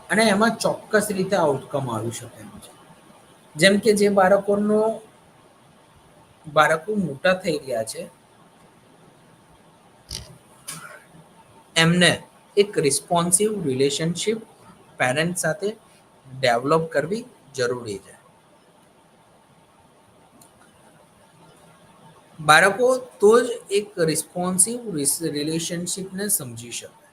Speaker 1: અને એમાં ચોક્કસ રીતે આઉટકમ આવી શકે એમ છે. જેમ કે જે બાળકો મોટા થઈ ગયા છે એમને એક રિસ્પોન્સિવ રિલેશનશિપ પેરેન્ટ સાથે ડેવલપ કરવી જરૂરી છે. બાળકો તો જ એક રિસ્પોન્સિવ રિલેશનશિપને સમજી શકે.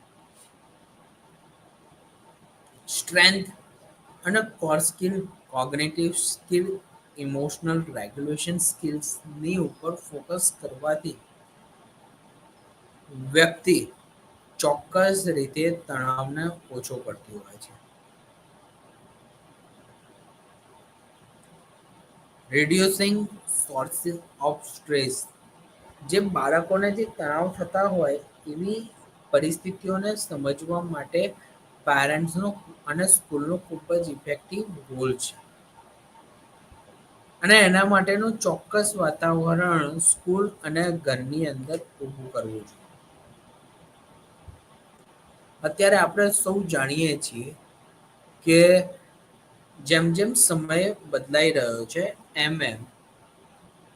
Speaker 1: સ્ટ્રેન્થ અને core skill, cognitive skill, emotional regulation સ્કિલ્સની ઉપર ફોકસ કરવાથી વ્યક્તિ ચોક્કસ રીતે તણાવને ઓછો કરતી હોય છે. રિડ્યુસિંગ સોર્સિસ ઓફ સ્ટ્રેસ જે બાળકોને જે તણાવ થતા હોય એવી પરિસ્થિતિઓને સમજવા માટે પેરેન્ટ્સનો અને સ્કૂલનો ખૂબ જ ઇફેક્ટિવ રોલ છે. અને એના માટેનું ચોક્કસ વાતાવરણ સ્કૂલ અને ઘરની અંદર ઊભું કરવું જોઈએ. અત્યારે આપણે સૌ જાણીએ છીએ કે જેમ જેમ સમય બદલાઈ રહ્યો છે એમ એમ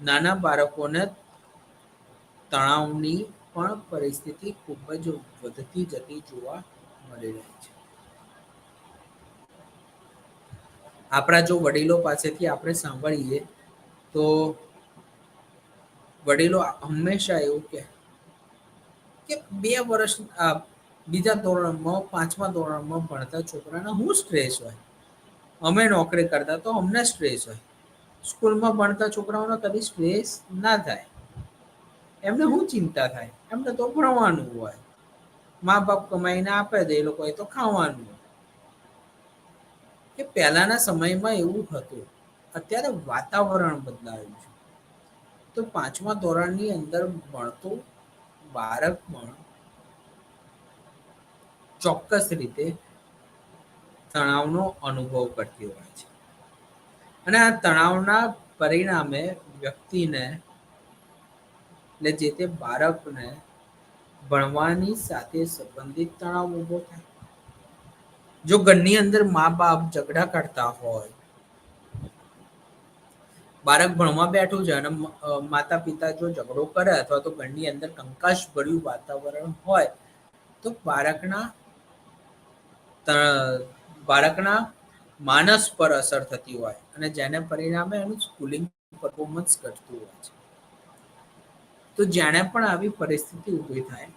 Speaker 1: નાના બાળકોને તણાવની પણ પરિસ્થિતિ ખૂબ જ વધતી જતી જોવા મળી રહી છે. આપણા જો વડીલો પાસેથી આપણે સાંભળીએ તો વડીલો હંમેશા એવું કે 2 વર્ષ બીજા ધોરણમાં 5મા ધોરણમાં ભણતા છોકરાને હું સ્ટ્રેસ હોય. અમે નોકરી કરતા તો અમને સ્ટ્રેસ હોય. સ્કૂલમાં ભણતા છોકરાઓને કદી સ્ટ્રેસ ના થાય. એમને શું ચિંતા થાય એમને તો ભણવાનું હોય. મા બાપ કમાઈને આપે છે એ લોકો એ તો ખાવાનું. કે પહેલાના સમયમાં એવું હતું. અત્યારે વાતાવરણ બદલાયું છે. તો 5મા ધોરણની અંદર ભણતું બાળક પણ ચોક્કસ રીતે તણાવનો અનુભવ કરતી હોય છે. અને આ તણાવના પરિણામે વ્યક્તિને એટલે જે તે બાળકને ભણવાની સાથે સંબંધિત તણાવ ઉભો થાય. જો ઘરની અંદર મા બાપ ઝઘડા કરતા હોય બાળક ભણવા બેઠું છે અને માતા પિતા જો ઝઘડો કરે અથવા તો ઘરની અંદર કંકાસ ભર્યું વાતાવરણ હોય તો બાળકના માનસ પર અસર થતી હોય અને જેને પરિણામે એનું સ્કૂલિંગ પરફોર્મન્સ ઘટતું હોય છે. તો જેણે પણ આવી પરિસ્થિતિ ઊભી થાય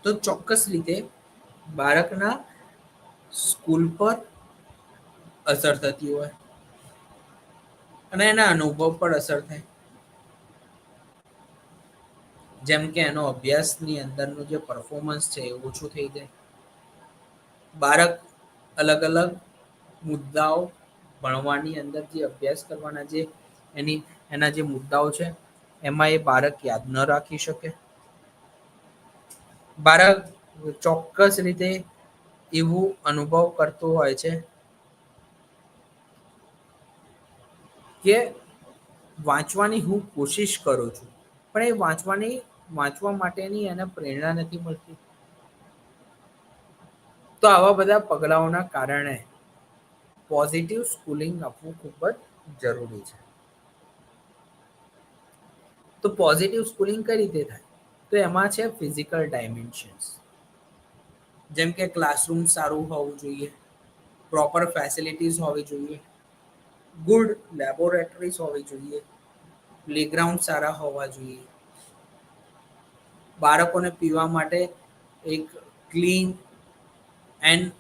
Speaker 1: તો ચોક્કસ રીતે બાળકના સ્કૂલ પર અસર થતી હોય અને એના અનુભવ પર અસર થાય. જેમ કે એનો અભ્યાસની અંદરનું જે પરફોર્મન્સ છે એ ઓછું થઈ જાય. બાળક અલગ અલગ મુદ્દાઓ ભણવાની અંદર જે અભ્યાસ કરવાના જે એના જે મુદ્દાઓ છે એમાં એ બાળક યાદ ન રાખી શકે. બાળક ચોક્કસ રીતે એવું અનુભવ કરતું હોય છે કે વાંચવાની હું કોશિશ કરું છું પણ એ વાંચવા માટેની એને પ્રેરણા નથી મળતી. તો આવા બધા પગલાઓના કારણે પોઝિટિવ સ્કૂલિંગ આપવું ખૂબ જ જરૂરી છે. તો પોઝિટિવ સ્કૂલિંગ કઈ રીતે થાય તો એમાં છે ફિઝિકલ ડાયમેન્શન્સ. જેમ કે ક્લાસરૂમ સારું હોવું જોઈએ, પ્રોપર ફેસિલિટીઝ હોવી જોઈએ, ગુડ લેબોરેટરીઝ હોવી જોઈએ, પ્લેગ્રાઉન્ડ સારા હોવા જોઈએ, બાળકોને પીવા માટે એક clean and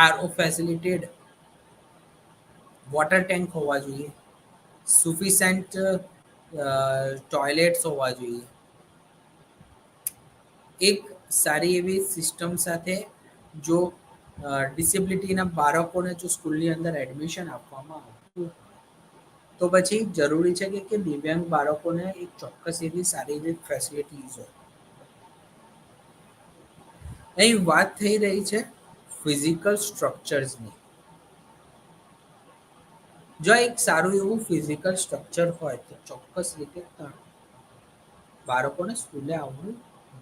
Speaker 1: RO facilitated water tank હોવા જોઈએ, સુફિશન્ટ ટોયલેટ્સ હોવા જોઈએ, એક સારી એવી સિસ્ટમ સાથે જો ડિસેબિલિટીના બાળકોને જો સ્કૂલની અંદર એડમિશન આપવામાં આવતું તો પછી જરૂરી છે કે દિવ્યાંગ બાળકોને એક ચોક્કસ એવી સારી એવી ફેસિલિટીઝ હોય. અહીં વાત થઈ રહી છે ફિઝિકલ સ્ટ્રક્ચર્સની. જો એક સારું એવું ફિઝિકલ સ્ટ્રક્ચર હોય તો ચોક્કસ રીતે બાળકોને સ્કૂલે આવવું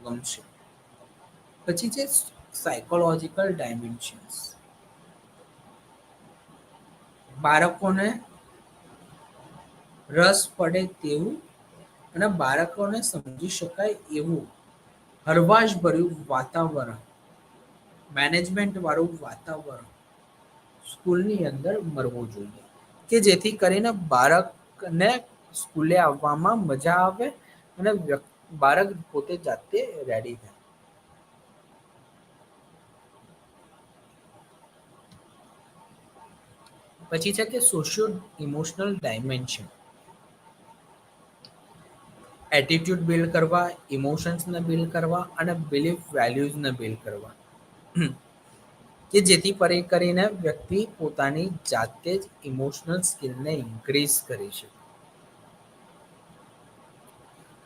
Speaker 1: ગમશે. પછી છે સાયકોલોજીકલ ડાયમેન્શન્સ. બાળકોને રસ પડે તેવું અને બાળકોને સમજી શકાય એવું હરવાશભર્યું વાતાવરણ, મેનેજમેન્ટ વાળું વાતાવરણ સ્કૂલની અંદર મળવું જોઈએ કે જેથી કરીને બાળકને સ્કૂલે આવવામાં મજા આવે અને બાળક પોતે જાતે રેડી થાય. પછી છે કે socio emotional dimension. Attitude build કરવા, ઇમોશન્સને બિલ્ડ કરવા અને બિલીફ વેલ્યુઝને બિલ્ડ કરવા. કે જેથી કરીને વ્યક્તિ પોતાની જાતે જ ઇમોશનલ સ્કિલને ઇન્ક્રીઝ કરી શકે.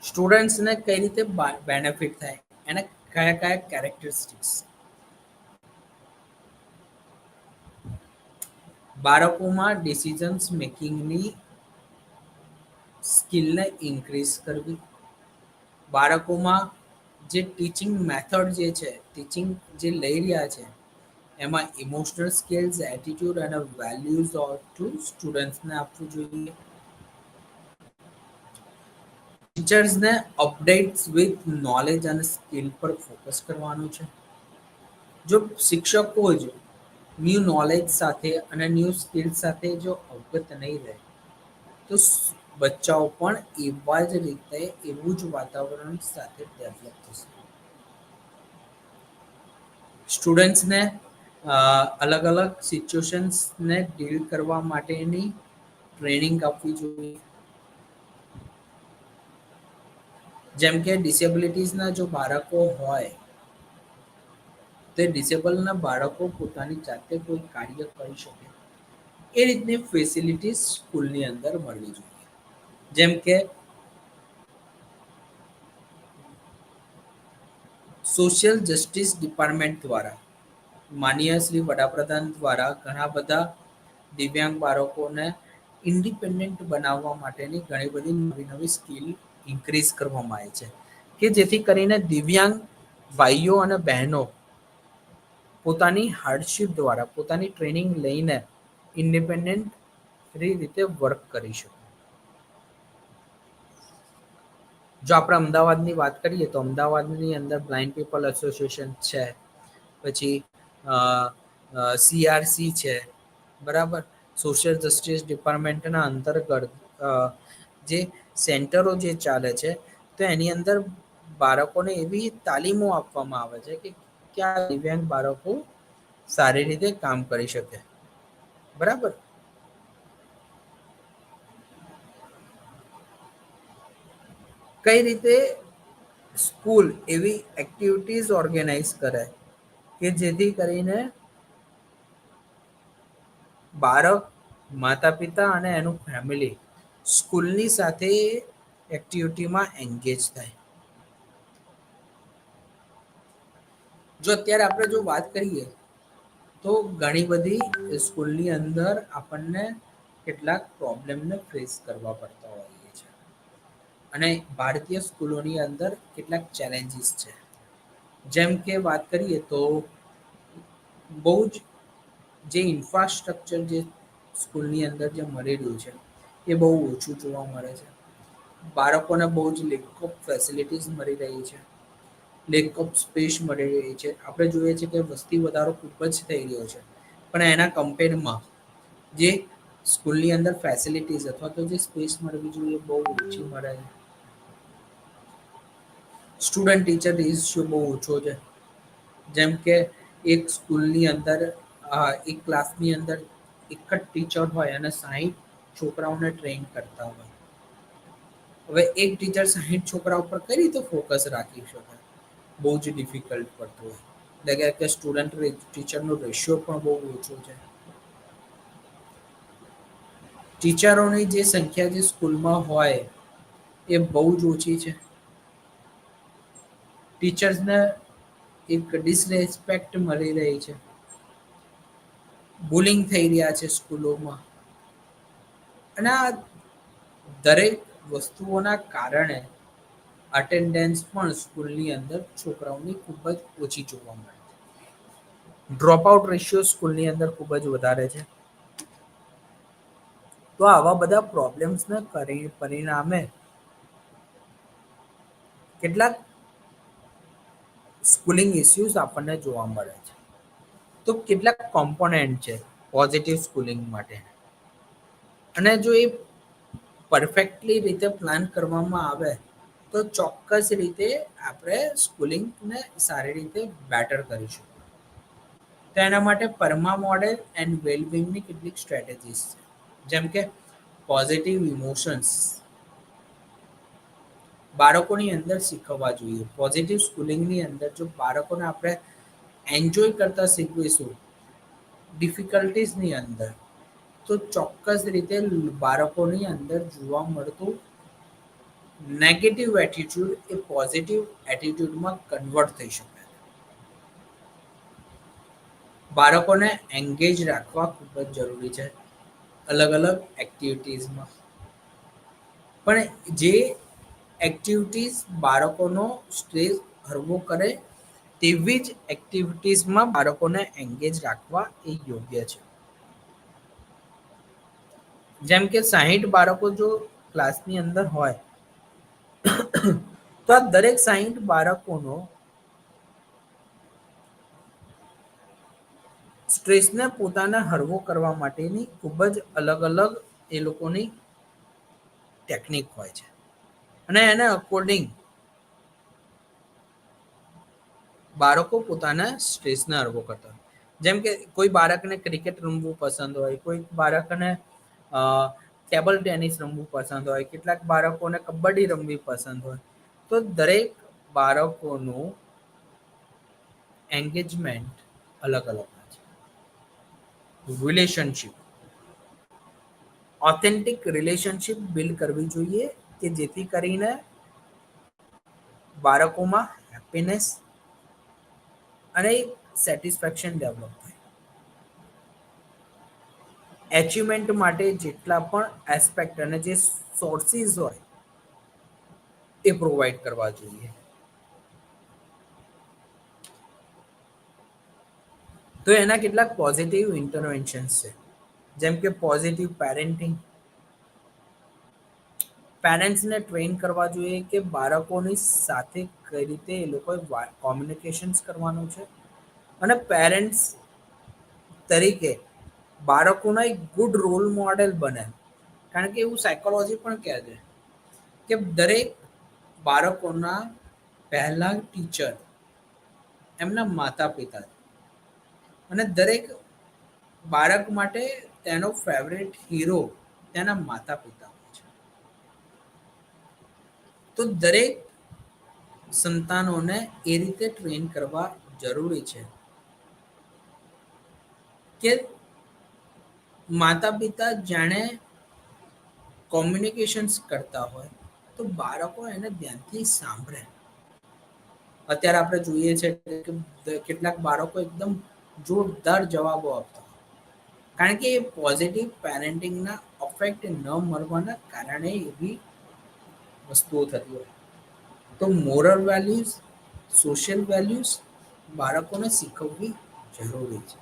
Speaker 1: સ્ટુડન્ટ્સને કઈ રીતે બેનિફિટ થાય એના કયા કયા કેરેક્ટરિસ્ટિક્સ. બાળકોમાં ડિસિઝન્સ મેકિંગની સ્કિલને ઇન્ક્રીઝ કરવી, બાળકોમાં જે ટીચિંગ મેથડ જે છે, ટીચિંગ જે લઈ રહ્યા છે એમાં ઇમોશનલ સ્કિલ્સ, એટીટ્યુડ અને વેલ્યુઝ ટુ સ્ટુડન્ટ્સને આપવું જોઈએ. ટીચર્સને અપડેટ્સ વિથ નોલેજ અને સ્કિલ પર ફોકસ કરવાનું છે. જો શિક્ષકો જ ન્યૂ નોલેજ સાથે અને ન્યૂ સ્કિલ સાથે જો અવગત નહીં રહે તો બચ્ચાઓ પણ એવા જ રીતે એવું જ વાતાવરણ સાથે ડેવલપ થશે. સ્ટુડન્ટ્સને અલગ અલગ સિચ્યુએશન્સને ડીલ કરવા માટેની ટ્રેનિંગ આપવી જોઈએ. જેમ કે ડિસેબિલિટીઝના જો બાળકો હોય તે ડિસેબલના બાળકો પોતાની જાતે કોઈ કાર્ય કરી શકે એ રીતની ફેસિલિટીઝ સ્કૂલની અંદર મળવી જોઈએ. જેમ કે સોશિયલ જસ્ટિસ ડિપાર્ટમેન્ટ દ્વારા, માનનીય શ્રી વડાપ્રધાન દ્વારા ઘણા બધા દિવ્યાંગ બાળકોને ઇન્ડિપેન્ડન્ટ બનાવવા માટેની ઘણી બધી નવી નવી સ્કિલ ઇન્ક્રીઝ કરવામાં આવી છે કે જેથી કરીને દિવ્યાંગ ભાઈઓ અને બહેનો પોતાની હાર્ડશિપ દ્વારા, પોતાની ટ્રેનિંગ લઈને ઇન્ડિપેન્ડન્ટ રીતે વર્ક કરી શકે. જો આપણે અમદાવાદની વાત કરીએ તો અમદાવાદની અંદર બ્લાઇન્ડ પીપલ એસોસિએશન છે, પછી CRC છે, બરાબર. સોશિયલ જસ્ટિસ ડિપાર્ટમેન્ટના અંતર્ગત જે સેન્ટરો જે ચાલે છે તો એની અંદર બાળકોને એવી તાલીમો આપવામાં આવે છે કે ક્યાં દિવ્યાંગ બાળકો સારી રીતે કામ કરી શકે, બરાબર. કઈ રીતે સ્કૂલ એવી એક્ટિવિટીઝ ઓર્ગેનાઇઝ કરે કે જેથી કરીને બાળક, માતા પિતા અને એનું ફેમિલી સ્કૂલની સાથે એક્ટિવિટીમાં એન્ગેજ થાય. જો અત્યારે આપણે જો વાત કરીએ તો ઘણી બધી સ્કૂલની અંદર આપણને કેટલાક પ્રોબ્લેમને ફેસ કરવા પડતા હોઈએ છે અને ભારતીય સ્કૂલોની અંદર કેટલાક ચેલેન્જીસ છે. જેમ કે વાત કરીએ તો બહુ જ જે ઇન્ફ્રાસ્ટ્રક્ચર જે સ્કૂલની અંદર જે મળી રહ્યું છે એ બહુ ઓછું જોવા મળે છે. બાળકોને બહુ જ લેક ઓફ ફેસિલિટીઝ મળી રહી છે, લેક ઓફ સ્પેસ મળી રહી છે. આપણે જોઈએ છીએ કે વસ્તી વધારો ખૂબ જ થઈ રહ્યો છે પણ એના કમ્પેરમાં જે સ્કૂલની અંદર ફેસિલિટીઝ અથવા તો જે સ્પેસ મળવી જોઈએ બહુ ઓછી મળે છે. સ્ટુડન્ટ ટીચર રેશિયો બહુ ઓછો છે. જેમ કે એક સ્કૂલની અંદર એક ક્લાસની અંદર એક જ ટીચર હોય અને 60 છોકરાઓને ટ્રેન કરતા હોય. હવે એક ટીચર 60 છોકરા ઉપર કઈ રીતે ફોકસ રાખી શકે? બહુ જ ડિફિકલ્ટ પડતું હોય. એટલે કે સ્ટુડન્ટ ટીચરનો રેશિયો પણ બહુ ઓછો છે. ટીચરોની જે સંખ્યા જે સ્કૂલમાં હોય એ બહુ જ ઓછી છે. ટીચર્સને એક ડિસરેસ્પેક્ટ મળી રહી છે. બુલિંગ થઈ રહ્યા છે સ્કૂલોમાં. અને આ દરેક વસ્તુઓના કારણે અટેન્ડન્સ પણ સ્કૂલની અંદર છોકરાઓની ખૂબ જ ઓછી જોવા મળે છે. ડ્રોપ આઉટ રેશિયો સ્કૂલની અંદર ખૂબ જ વધારે છે. તો આવા બધા પ્રોબ્લેમ્સને પરિણામે કેટલાક સ્કૂલિંગ ઇસ્યુઝ આપણને જોવા મળે છે. તો કેટલાક કોમ્પોનેન્ટ છે પોઝિટિવ સ્કૂલિંગ માટે. અને જો એ પરફેક્ટલી રીતે પ્લાન કરવામાં આવે તો ચોક્કસ રીતે આપણે સ્કૂલિંગને સારી રીતે બેટર કરીશું. તો એના માટે પરમા મોડેલ એન્ડ વેલબિંગની કેટલીક સ્ટ્રેટેજીસ છે. જેમ કે પોઝિટિવ ઇમોશન્સ બાળકોની અંદર શીખવવા જોઈએ. પોઝિટિવ સ્કૂલિંગની અંદર જો બાળકોને આપણે એન્જોય કરતા શીખવીશું ડિફિકલ્ટીઝની અંદર તો ચોક્કસ રીતે બાળકોની અંદર જોવા મળતું નેગેટિવ એટીટ્યુડ એ પોઝિટિવ એટીટ્યુડમાં કન્વર્ટ થઈ શકે. બાળકોને એંગેજ રાખવા ખૂબ જ જરૂરી છે અલગ અલગ એક્ટિવિટીઝમાં. પણ જે એક્ટિવિટીઝ બાળકોનો સ્ટ્રેસ હળવો કરે તેવી જ એક્ટિવિટીઝમાં બાળકોને એંગેજ રાખવા એ યોગ્ય છે. જેમ કે 60 બાળકો જો ક્લાસની અંદર હોય તો આ દરેક 60 બાળકોનો સ્ટ્રેસને પોતાને હળવો કરવા માટેની ખૂબ જ અલગ અલગ એ લોકોની ટેકનિક હોય છે. અને એને અકોર્ડિંગ બાળકો પોતાના સ્ટ્રેસને હળવો કરતા હોય. જેમ કે કોઈ બાળકને ક્રિકેટ રમવું પસંદ હોય, કોઈ બાળકને ટેબલ ટેનિસ રમવું પસંદ હોય, કેટલાક બાળકોને કબડ્ડી રમવી પસંદ હોય. તો દરેક બાળકોનું એંગેજમેન્ટ અલગ અલગ હોય છે. રિલેશનશિપ ઓથેન્ટિક રિલેશનશિપ બિલ્ડ કરવી જોઈએ કે જેથી કરીને બાળકોમાં હેપીનેસ અને સેટિસ્ફેક્શન ડેવલપ થાય. એચિવમેન્ટ માટે જેટલા પણ એસ્પેક્ટ અને જે સોર્સિસ હોય એ પ્રોવાઈડ કરવા જોઈએ. તો એના કેટલાક પોઝિટિવ ઇન્ટરવેન્શન્સ છે. જેમ કે પોઝિટિવ પેરેન્ટિંગ. પેરેન્ટ્સને ટ્રેન કરવા જોઈએ કે બાળકોની સાથે કઈ રીતે એ લોકોએ કોમ્યુનિકેશન્સ કરવાનું છે. અને પેરેન્ટ્સ તરીકે બાળકોના એક ગુડ રોલ મોડેલ બને. કારણ કે એવું સાયકોલોજી પણ કહે છે કે દરેક બાળકોના પહેલા ટીચર એમના માતા પિતા અને દરેક બાળક માટે તેનો ફેવરેટ હીરો તેના માતા પિતા હોય છે. તો દરેક સંતાનોને એ રીતે ટ્રેન કરવા જરૂરી છે કે માતા પિતા જાણે કોમ્યુનિકેશન્સ કરતા હોય તો બાળકો એને ધ્યાનથી સાંભળે. અત્યારે આપણે જોઈએ છે કે કેટલાક બાળકો એકદમ જોરદાર જવાબો આપતા હોય. કારણ કે એ પોઝિટિવ પેરેન્ટિંગના અફેક્ટ ન મળવાના કારણે એવી વસ્તુઓ થતી હોય. તો મોરલ વેલ્યુઝ, સોશિયલ વેલ્યુઝ બાળકોને શીખવવી જરૂરી છે.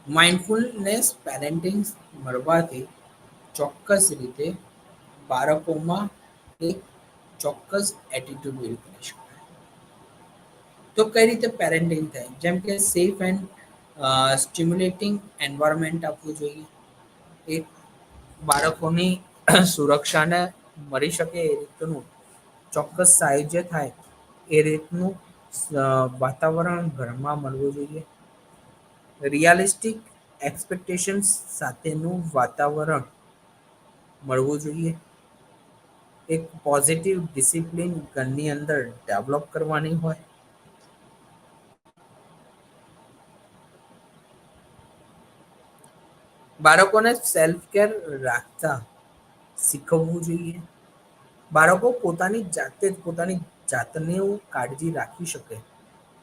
Speaker 1: માઇન્ડફુલનેસ પેરેન્ટિંગ મળવાથી ચોક્કસ રીતે બાળકોમાં એક ચોક્કસ એટીટ્યુડ બિલ્ડ કરી શકાય. તો કઈ રીતે પેરેન્ટિંગ થાય? જેમ કે સેફ એન્ડ સ્ટિમ્યુલેટિંગ એન્વાયરમેન્ટ આપવું જોઈએ. એક બાળકોની સુરક્ષાને મળી શકે એ રીતનું ચોક્કસ સાયુજ્ય થાય એ રીતનું વાતાવરણ ઘરમાં મળવું જોઈએ. રિયાલિસ્ટિક એક્સપેક્ટેશન્સ સાથેનું વાતાવરણ મળવું જોઈએ. એક પોઝિટિવ ડિસિપ્લિન ઘરની અંદર ડેવલોપ કરવાની હોય. બાળકોને સેલ્ફ કેર રાખતા શીખવવું જોઈએ. બાળકો પોતાની જાતે જ પોતાની જાતની કાળજી રાખી શકે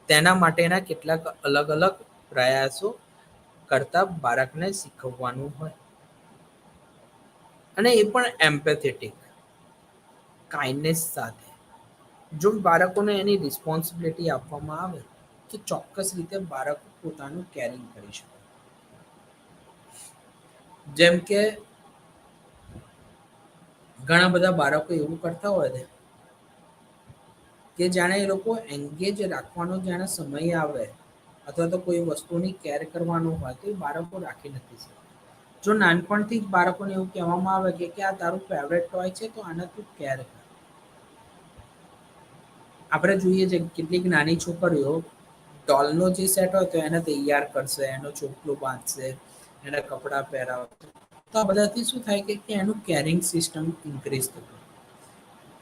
Speaker 1: તેના માટેના કેટલાક અલગ અલગ પ્રયાસો કરતા બાળકને શીખવવાનું હોય. અને એ પણ એમ્પેથેટિક કાઇન્ડનેસ સાથે. જો બાળકોને એની રિસ્પોન્સિબિલિટી આપવામાં આવે તો ચોક્કસ રીતે બાળક પોતાનું કેરિંગ કરી શકે. જેમ કે ઘણા બધા બાળકો એવું કરતા હોય ને કે જાણે એ લોકો એંગેજ રાખવાનો જાણે સમય આવે અથવા તો કોઈ વસ્તુની કેર કરવાનું હોય તો એ બાળકો રાખી નથી શકતા. જો નાનપણથી જ બાળકોને એવું કહેવામાં આવે કે આ તારું ફેવરેટ ટોય છે તો આને તું કેર કર. આપણે જોઈએ છે કેટલીક નાની છોકરીઓ ડોલનો જે સેટ હોય તો એને તૈયાર કરશે, એનું ચોપલું બાંધશે, એને કપડાં પહેરાવશે. તો આ બધાથી શું થાય કે એનું કેરિંગ સિસ્ટમ ઇન્ક્રીઝ થતું.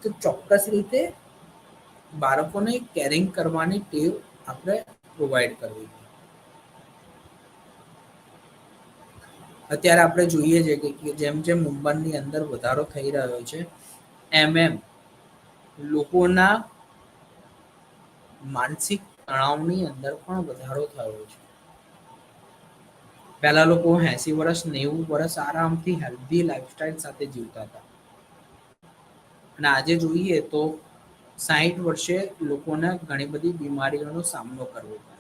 Speaker 1: તો ચોક્કસ રીતે બાળકોને કેરિંગ કરવાની ટેવ આપણે પ્રોવાઈડ કરવી જોઈએ. અત્યારે આપણે જોઈએ છે કે જેમ જેમ મુંબઈની અંદર વધારો થઈ રહ્યો છે એમ લોકોના માનસિક તણાવની અંદર પણ વધારો થયો છે. પહેલા લોકો 80 વર્ષ 90 વર્ષ આરામથી હેલ્ધી લાઈફસ્ટાઈલ સાથે જીવતા હતા. અને આજે જોઈએ તો 60 વર્ષે લોકોને ઘણી બધી બીમારીઓનો સામનો કરવો પડે.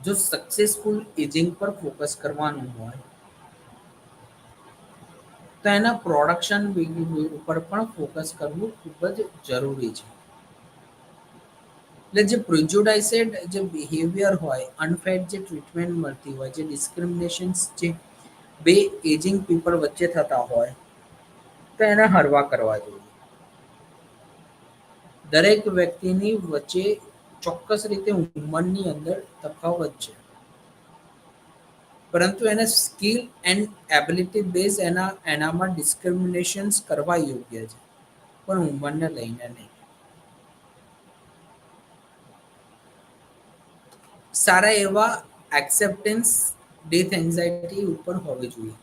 Speaker 1: જો સક્સેસફુલ એજિંગ પર ફોકસ કરવાનું હોય તો એના પ્રોડક્શન ઉપર પણ ફોકસ કરવું ખૂબ જ જરૂરી છે. એટલે જે પ્રોજ્યુડાઇસેડ જે બિહેવિયર હોય, અનફેડ જે ટ્રીટમેન્ટ મળતી હોય, જે ડિસ્ક્રિમિનેશન જે બે એજિંગ પીપલ વચ્ચે થતા હોય તો એને હળવા કરવા જોઈએ. દરેક વ્યક્તિની વચ્ચે ચોક્કસ રીતે ઉંમરની અંદર તફાવત છે. પરંતુ એને સ્કીલ એન્ડ એબિલિટી બેઝ એનામાં ડિસ્ક્રિમિનેશન્સ કરવા યોગ્ય છે. પણ ઉંમરને લઈને નહીં. સારા એવા એક્સેપ્ટન્સ ડેથ એન્ઝાયટી ઉપર હોવી જોઈએ.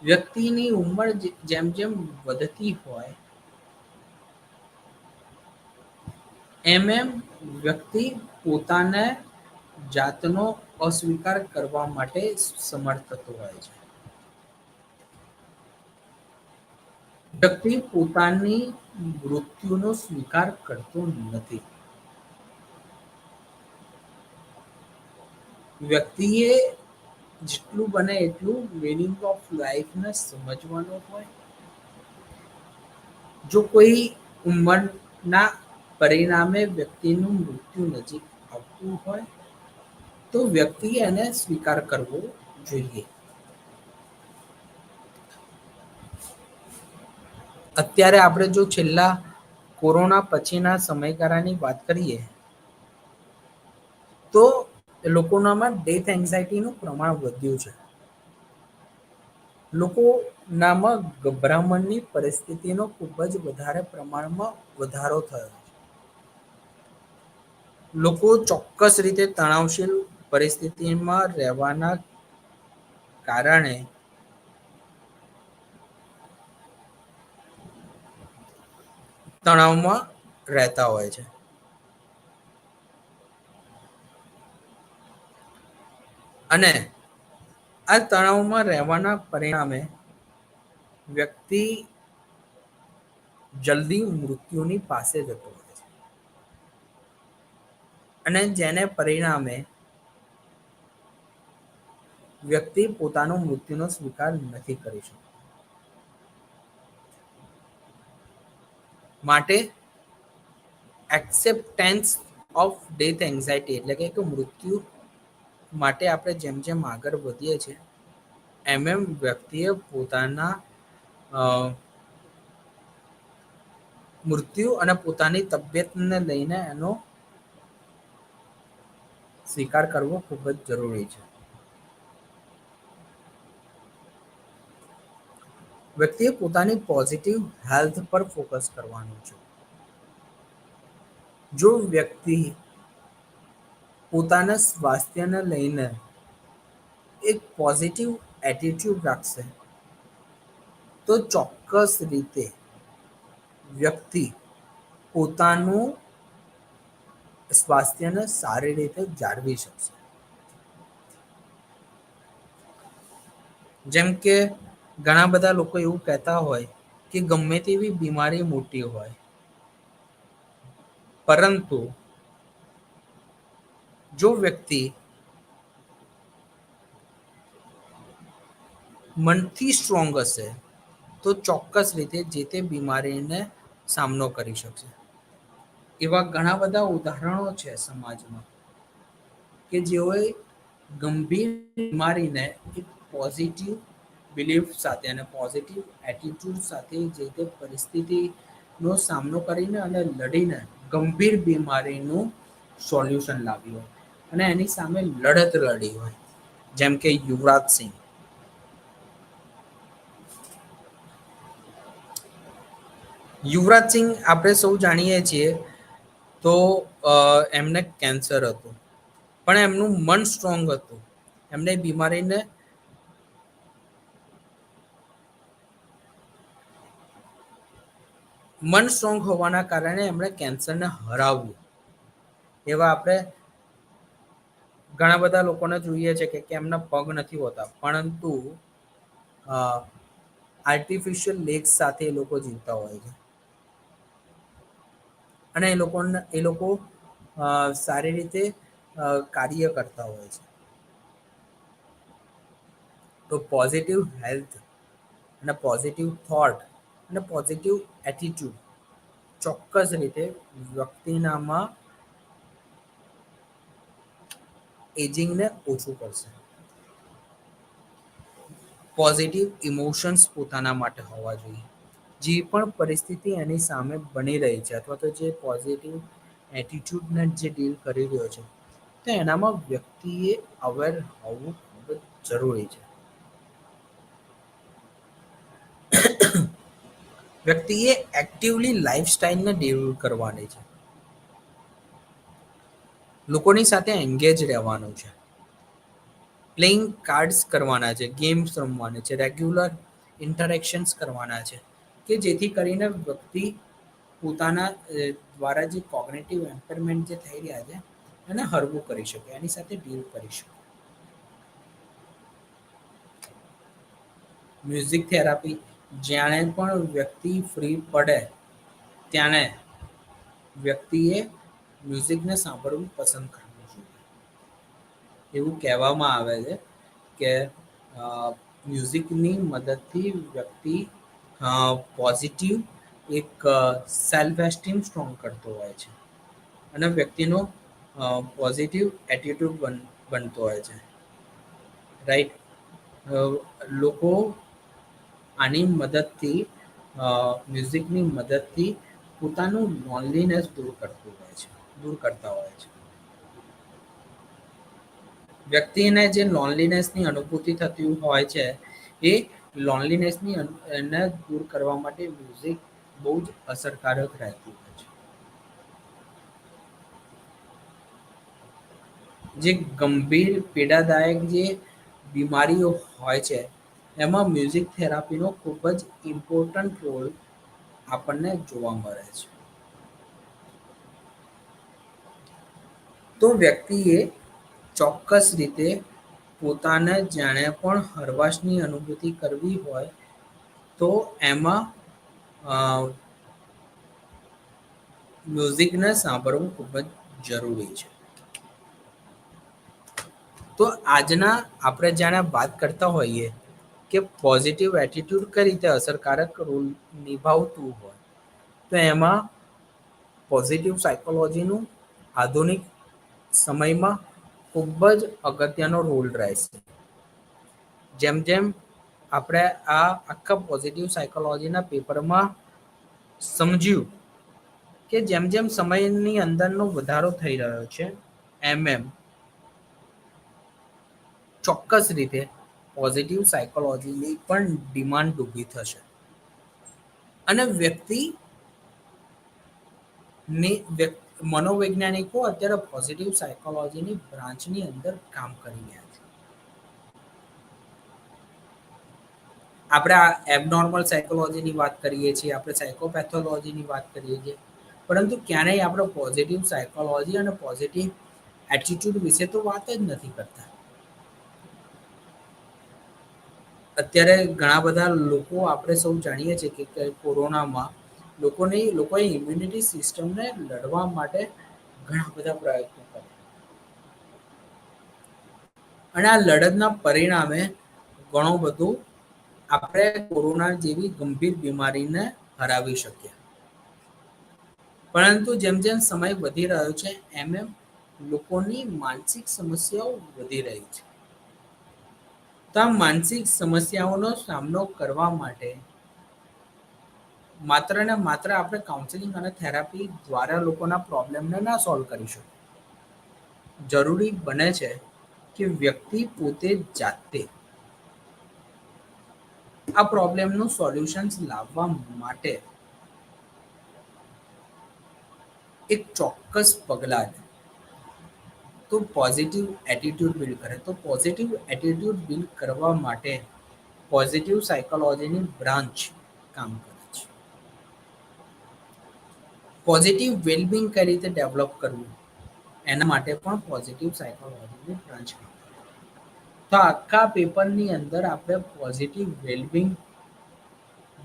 Speaker 1: વ્યક્તિની ઉંમર જેમ જેમ વધતી હોય એમ વ્યક્તિ પોતાને જાતનો અસ્વીકાર કરવા માટે સમર્થ થતો હોય છે. વ્યક્તિ પોતાની મૃત્યુનો સ્વીકાર કરતો નથી. વ્યક્તિએ જેટલું બને એટલું મિનિંગ ઓફ લાઈફને સમજવાનો હોય. જો કોઈ ઉંમરના પરિણામે વ્યક્તિનું મૃત્યુ નજીક આવતું હોય તો વ્યક્તિએ એને સ્વીકાર કરવો જોઈએ. અત્યારે આપણે જો છેલ્લા કોરોના પછીના સમયગાળાની વાત કરીએ તો લોકોનામાં ડેથ એન્ઝાયટીનું પ્રમાણ વધ્યું છે. લોકો નામાં ગભરામણની પરિસ્થિતિનો ખૂબ જ વધારે પ્રમાણમાં વધારો થયો છે. લોકો ચોક્કસ રીતે તણાવશીલ પરિસ્થિતિમાં રહેવાના કારણે તણાવમાં રહેતા હોય છે. અને આ તણાવમાં રહેવાના પરિણામે વ્યક્તિ જલ્દી મૃત્યુની પાસે જતો હોય છે. અને જેને પરિણામે વ્યક્તિ પોતાનો મૃત્યુનો સ્વીકાર નથી કરી શકતો. માટે એક્સેપ્ટન્સ ઓફ ડેથ એન્ઝાયટી એટલે કે મૃત્યુ માટે આપણે જેમ જેમ આગળ વધીએ છીએ એમ વ્યક્તિએ પોતાના અ, મૃત્યુ અને પોતાની તબિયતને લઈને એનો સ્વીકાર કરવો ખૂબ જ જરૂરી છે. વ્યક્તિએ પોતાની પોઝિટિવ હેલ્થ પર ફોકસ કરવાનું છે. જો વ્યક્તિ પોતાના સ્વાસ્થ્યને લઈને એક પોઝિટિવ એટીટ્યૂડ રાખશે તો ચોક્કસ રીતે વ્યક્તિ પોતાનું સ્વાસ્થ્યને સારી રીતે જાળવી શકશે. જેમ કે ઘણા બધા લોકો એવું કહેતા હોય કે ગમે તેવી બીમારી મોટી હોય પરંતુ જો વ્યક્તિ મનથી સ્ટ્રોંગ હશે તો ચોક્કસ રીતે જે તે બીમારીને સામનો કરી શકશે. એવા ઘણા બધા ઉદાહરણો છે સમાજમાં કે જેઓએ ગંભીર બીમારીને એક પોઝિટિવ બિલીફ સાથે અને પોઝિટિવ એટીટ્યુડ સાથે જે તે પરિસ્થિતિનો સામનો કરીને અને લડીને ગંભીર બીમારીનું સોલ્યુશન લાવ્યું હોય અને એની સામે લડત લડી હોય જેમ કે યુવરાજ સિંહ. યુવરાજ સિંહ આપણે સૌ જાણીએ છીએ તો એમને કેન્સર હતું પણ એમનું મન સ્ટ્રોંગ હતું. એમને બીમારીને મન સ્ટ્રોંગ હોવાના કારણે એમણે કેન્સરને હરાવ્યું. એવા આપણે ઘણા બધા લોકોને જોઈએ છે કે એમના પગ નથી હોતા પરંતુ આર્ટિફિશિયલ લેગ્સ સાથે એ લોકો જીવતા હોય છે અને એ લોકો સારી રીતે કાર્ય કરતા હોય છે. તો પોઝિટિવ હેલ્થ અને પોઝિટિવ થોટ અને પોઝિટિવ એટીટ્યૂડ ચોક્કસ રીતે વ્યક્તિનામાં એજિંગને ઓછું કરશે. પોઝિટિવ ઇમોશન્સ પોતાના માટે હોવા જોઈએ. જે પણ પરિસ્થિતિ એની સામે બની રહી છે અથવા તો જે પોઝિટિવ એટીટ્યૂડને જે ડીલ કરી રહ્યો છે તો એનામાં વ્યક્તિએ અવેર હોવું ખૂબ જ જરૂરી છે. વ્યક્તિએ એક્ટિવલી લાઈફસ્ટાઈલને ડેવલપ કરવાની છે. લોકોની સાથે એંગેજ રહેવાનું છે. પ્લેઇંગ કાર્ડ્સ કરવાના છે, ગેમ્સ રમવાની છે, રેગ્યુલર ઇન્ટરેક્શન્સ કરવાના છે કે જેથી કરીને વ્યક્તિ પોતાના દ્વારા જે કોગ્નેટિવ એમ્પેરમેન્ટ જે થઈ રહ્યા છે એને હળવું કરી શકે એની સાથે ડીલ કરી શકે. મ્યુઝિક થેરાપી જ્યારે પણ વ્યક્તિ ફ્રી પડે ત્યારે વ્યક્તિએ મ્યુઝિકને સાંભળવું પસંદ કરવું જોઈએ. એવું કહેવામાં આવે છે કે મ્યુઝિકની મદદથી વ્યક્તિ પોઝિટિવ એક સેલ્ફ એસ્ટીમ સ્ટ્રોંગ કરતો હોય છે અને વ્યક્તિનો પોઝિટિવ એટીટ્યૂડ બનતો હોય છે. રાઈટ. લોકો આની મદદથી મ્યુઝિકની મદદથી પોતાનું લોનલીનેસ દૂર કરતા હોય છે. વ્યક્તિને જે લોનલીનેસની અનુભૂતિ થતી હોય છે એ લોનલીનેસની એને દૂર કરવા માટે મ્યુઝિક બહુ જ અસરકારક રહેતું હોય છે. જે ગંભીર પીડાદાયક જે બીમારીઓ હોય છે એમાં મ્યુઝિક થેરાપીનો ખૂબ જ ઇમ્પોર્ટન્ટ રોલ આપણને જોવા મળે છે. તો વ્યક્તિએ ચોક્કસ રીતે પોતાને જાણે પણ હળવાશની અનુભૂતિ કરવી હોય તો એમાં મ્યુઝિકને સાંભળવું ખૂબ જ જરૂરી છે. તો આજના આપણે જાણે વાત કરતા હોઈએ કે પોઝિટિવ એટીટ્યૂડ કઈ રીતે અસરકારક રોલ નિભાવતું હોય તો એમાં પોઝિટિવ સાયકોલોજીનું આધુનિક સમયમાં ખૂબ જ અગત્યનો રોલ રહેશે. જેમ જેમ આપણે આ આખા પોઝિટિવ સાયકોલોજીના પેપરમાં સમજ્યું કે જેમ જેમ સમયની અંદરનો વધારો થઈ રહ્યો છે એમ ચોક્કસ રીતે પોઝિટિવ સાયકોલોજીની પણ ડિમાન્ડ ઊભી થશે અને મનોવૈજ્ઞાનિકો અત્યારે પોઝિટિવ સાયકોલોજીની બ્રાન્ચની અંદર કામ કરી રહ્યા છે. આપણે આ એબનોર્મલ સાયકોલોજીની વાત કરીએ છીએ, આપણે સાયકોપેથોલોજીની વાત કરીએ છીએ, પરંતુ ક્યારેય આપણે પોઝિટિવ સાયકોલોજી અને પોઝિટિવ એટીટ્યુડ વિશે તો વાત જ નથી કરતા. અત્યારે ઘણા બધા લોકો આપણે સૌ જાણીએ છીએ કે કોરોનામાં લોકોએ ઇમ્યુનિટી સિસ્ટમને લડવા માટે ઘણા બધા પ્રયત્નો કર્યા અને આ લડતના પરિણામે ઘણું બધું આપણે કોરોના જેવી ગંભીર બીમારીને હરાવી શક્યા. પરંતુ જેમ જેમ સમય વધી રહ્યો છે એમ લોકોની માનસિક સમસ્યાઓ વધી રહી છે. તો આ માનસિક સમસ્યાઓનો સામનો કરવા માટે માત્ર ને માત્ર આપણે કાઉન્સેલિંગ અને થેરાપી દ્વારા લોકોના પ્રોબ્લેમને ના સોલ્વ કરી શકીએ. જરૂરી બને છે કે વ્યક્તિ પોતે જાતે આ પ્રોબ્લેમનું સોલ્યુશન્સ લાવવા માટે એક ચોક્કસ પગલા તો પોઝિટિવ એટીટ્યુડ બિલ્ડ કરે. તો પોઝિટિવ એટીટ્યુડ બિલ્ડ કરવા માટે પોઝિટિવ સાયકોલોજીની બ્રાન્ચ કામ કરે છે. પોઝિટિવ વેલબિંગ કઈ રીતે ડેવલપ કરવું એના માટે પણ પોઝિટિવ સાયકોલોજીની બ્રાન્ચ કામ કરે. તો આખા પેપરની અંદર આપણે positive wellbeing,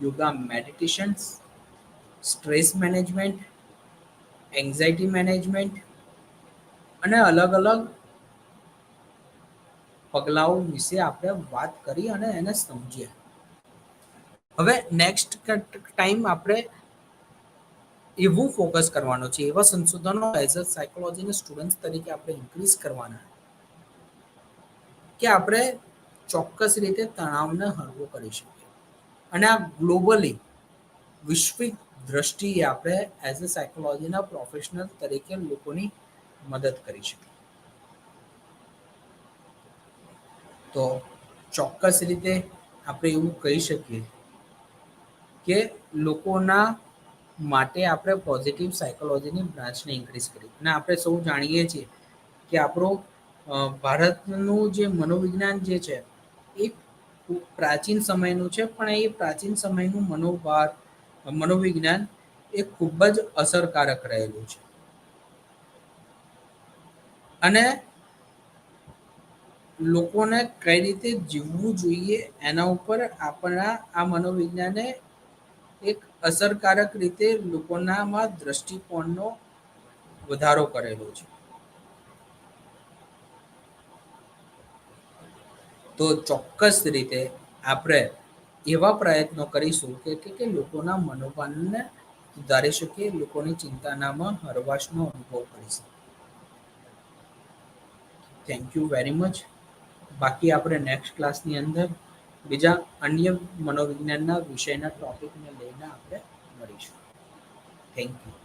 Speaker 1: yoga meditations, stress management, anxiety management અને અલગ અલગ પગલાઓ વિશે આપણે વાત કરી અને એને સમજ્યા. હવે નેક્સ્ટ ટાઈમ આપણે એવું ફોકસ કરવાનો છે, એવા સંશોધનો એઝ અ સાયકોલોજીના સ્ટુડન્ટ તરીકે આપણે ઇન્ક્રીઝ કરવાના કે આપણે ચોક્કસ રીતે તણાવને હળવો કરી શકીએ અને આ ગ્લોબલી વૈશ્વિક દ્રષ્ટિએ આપણે એઝ અ સાયકોલોજીના પ્રોફેશનલ તરીકે લોકોની મદદ કરી શકીએ. તો ચોક્કસ રીતે આપણે એવું કહી શકીએ કે લોકોના માટે આપણે પોઝિટિવ સાયકોલોજીની બ્રાન્ચને ઇન્ક્રીઝ કરી. અને આપણે સૌ જાણીએ છીએ કે આપણું ભારતનું જે મનોવિજ્ઞાન જે છે એ પ્રાચીન સમયનું છે, પણ એ પ્રાચીન સમયનું મનોવિજ્ઞાન એ ખૂબ જ અસરકારક રહેલું છે. અને લોકોને કઈ રીતે જીવવું જોઈએ એના ઉપર આપણા આ મનોવિજ્ઞાને એક અસરકારક રીતે લોકોનામાં દ્રષ્ટિકોણનો વધારો કરેલો છે. તો ચોક્કસ રીતે આપણે એવા પ્રયત્નો કરીશું કે લોકોના મનોભાનને સુધારી શકીએ, લોકોની ચિંતાનામાં હરવાશનો અનુભવ કરી શકીએ. Thank you very much. બાકી આપણે નેક્સ્ટ ક્લાસની અંદર બીજા અન્ય મનોવિજ્ઞાનના વિષયના ટોપિકને લઈને આપણે મળીશું. Thank you.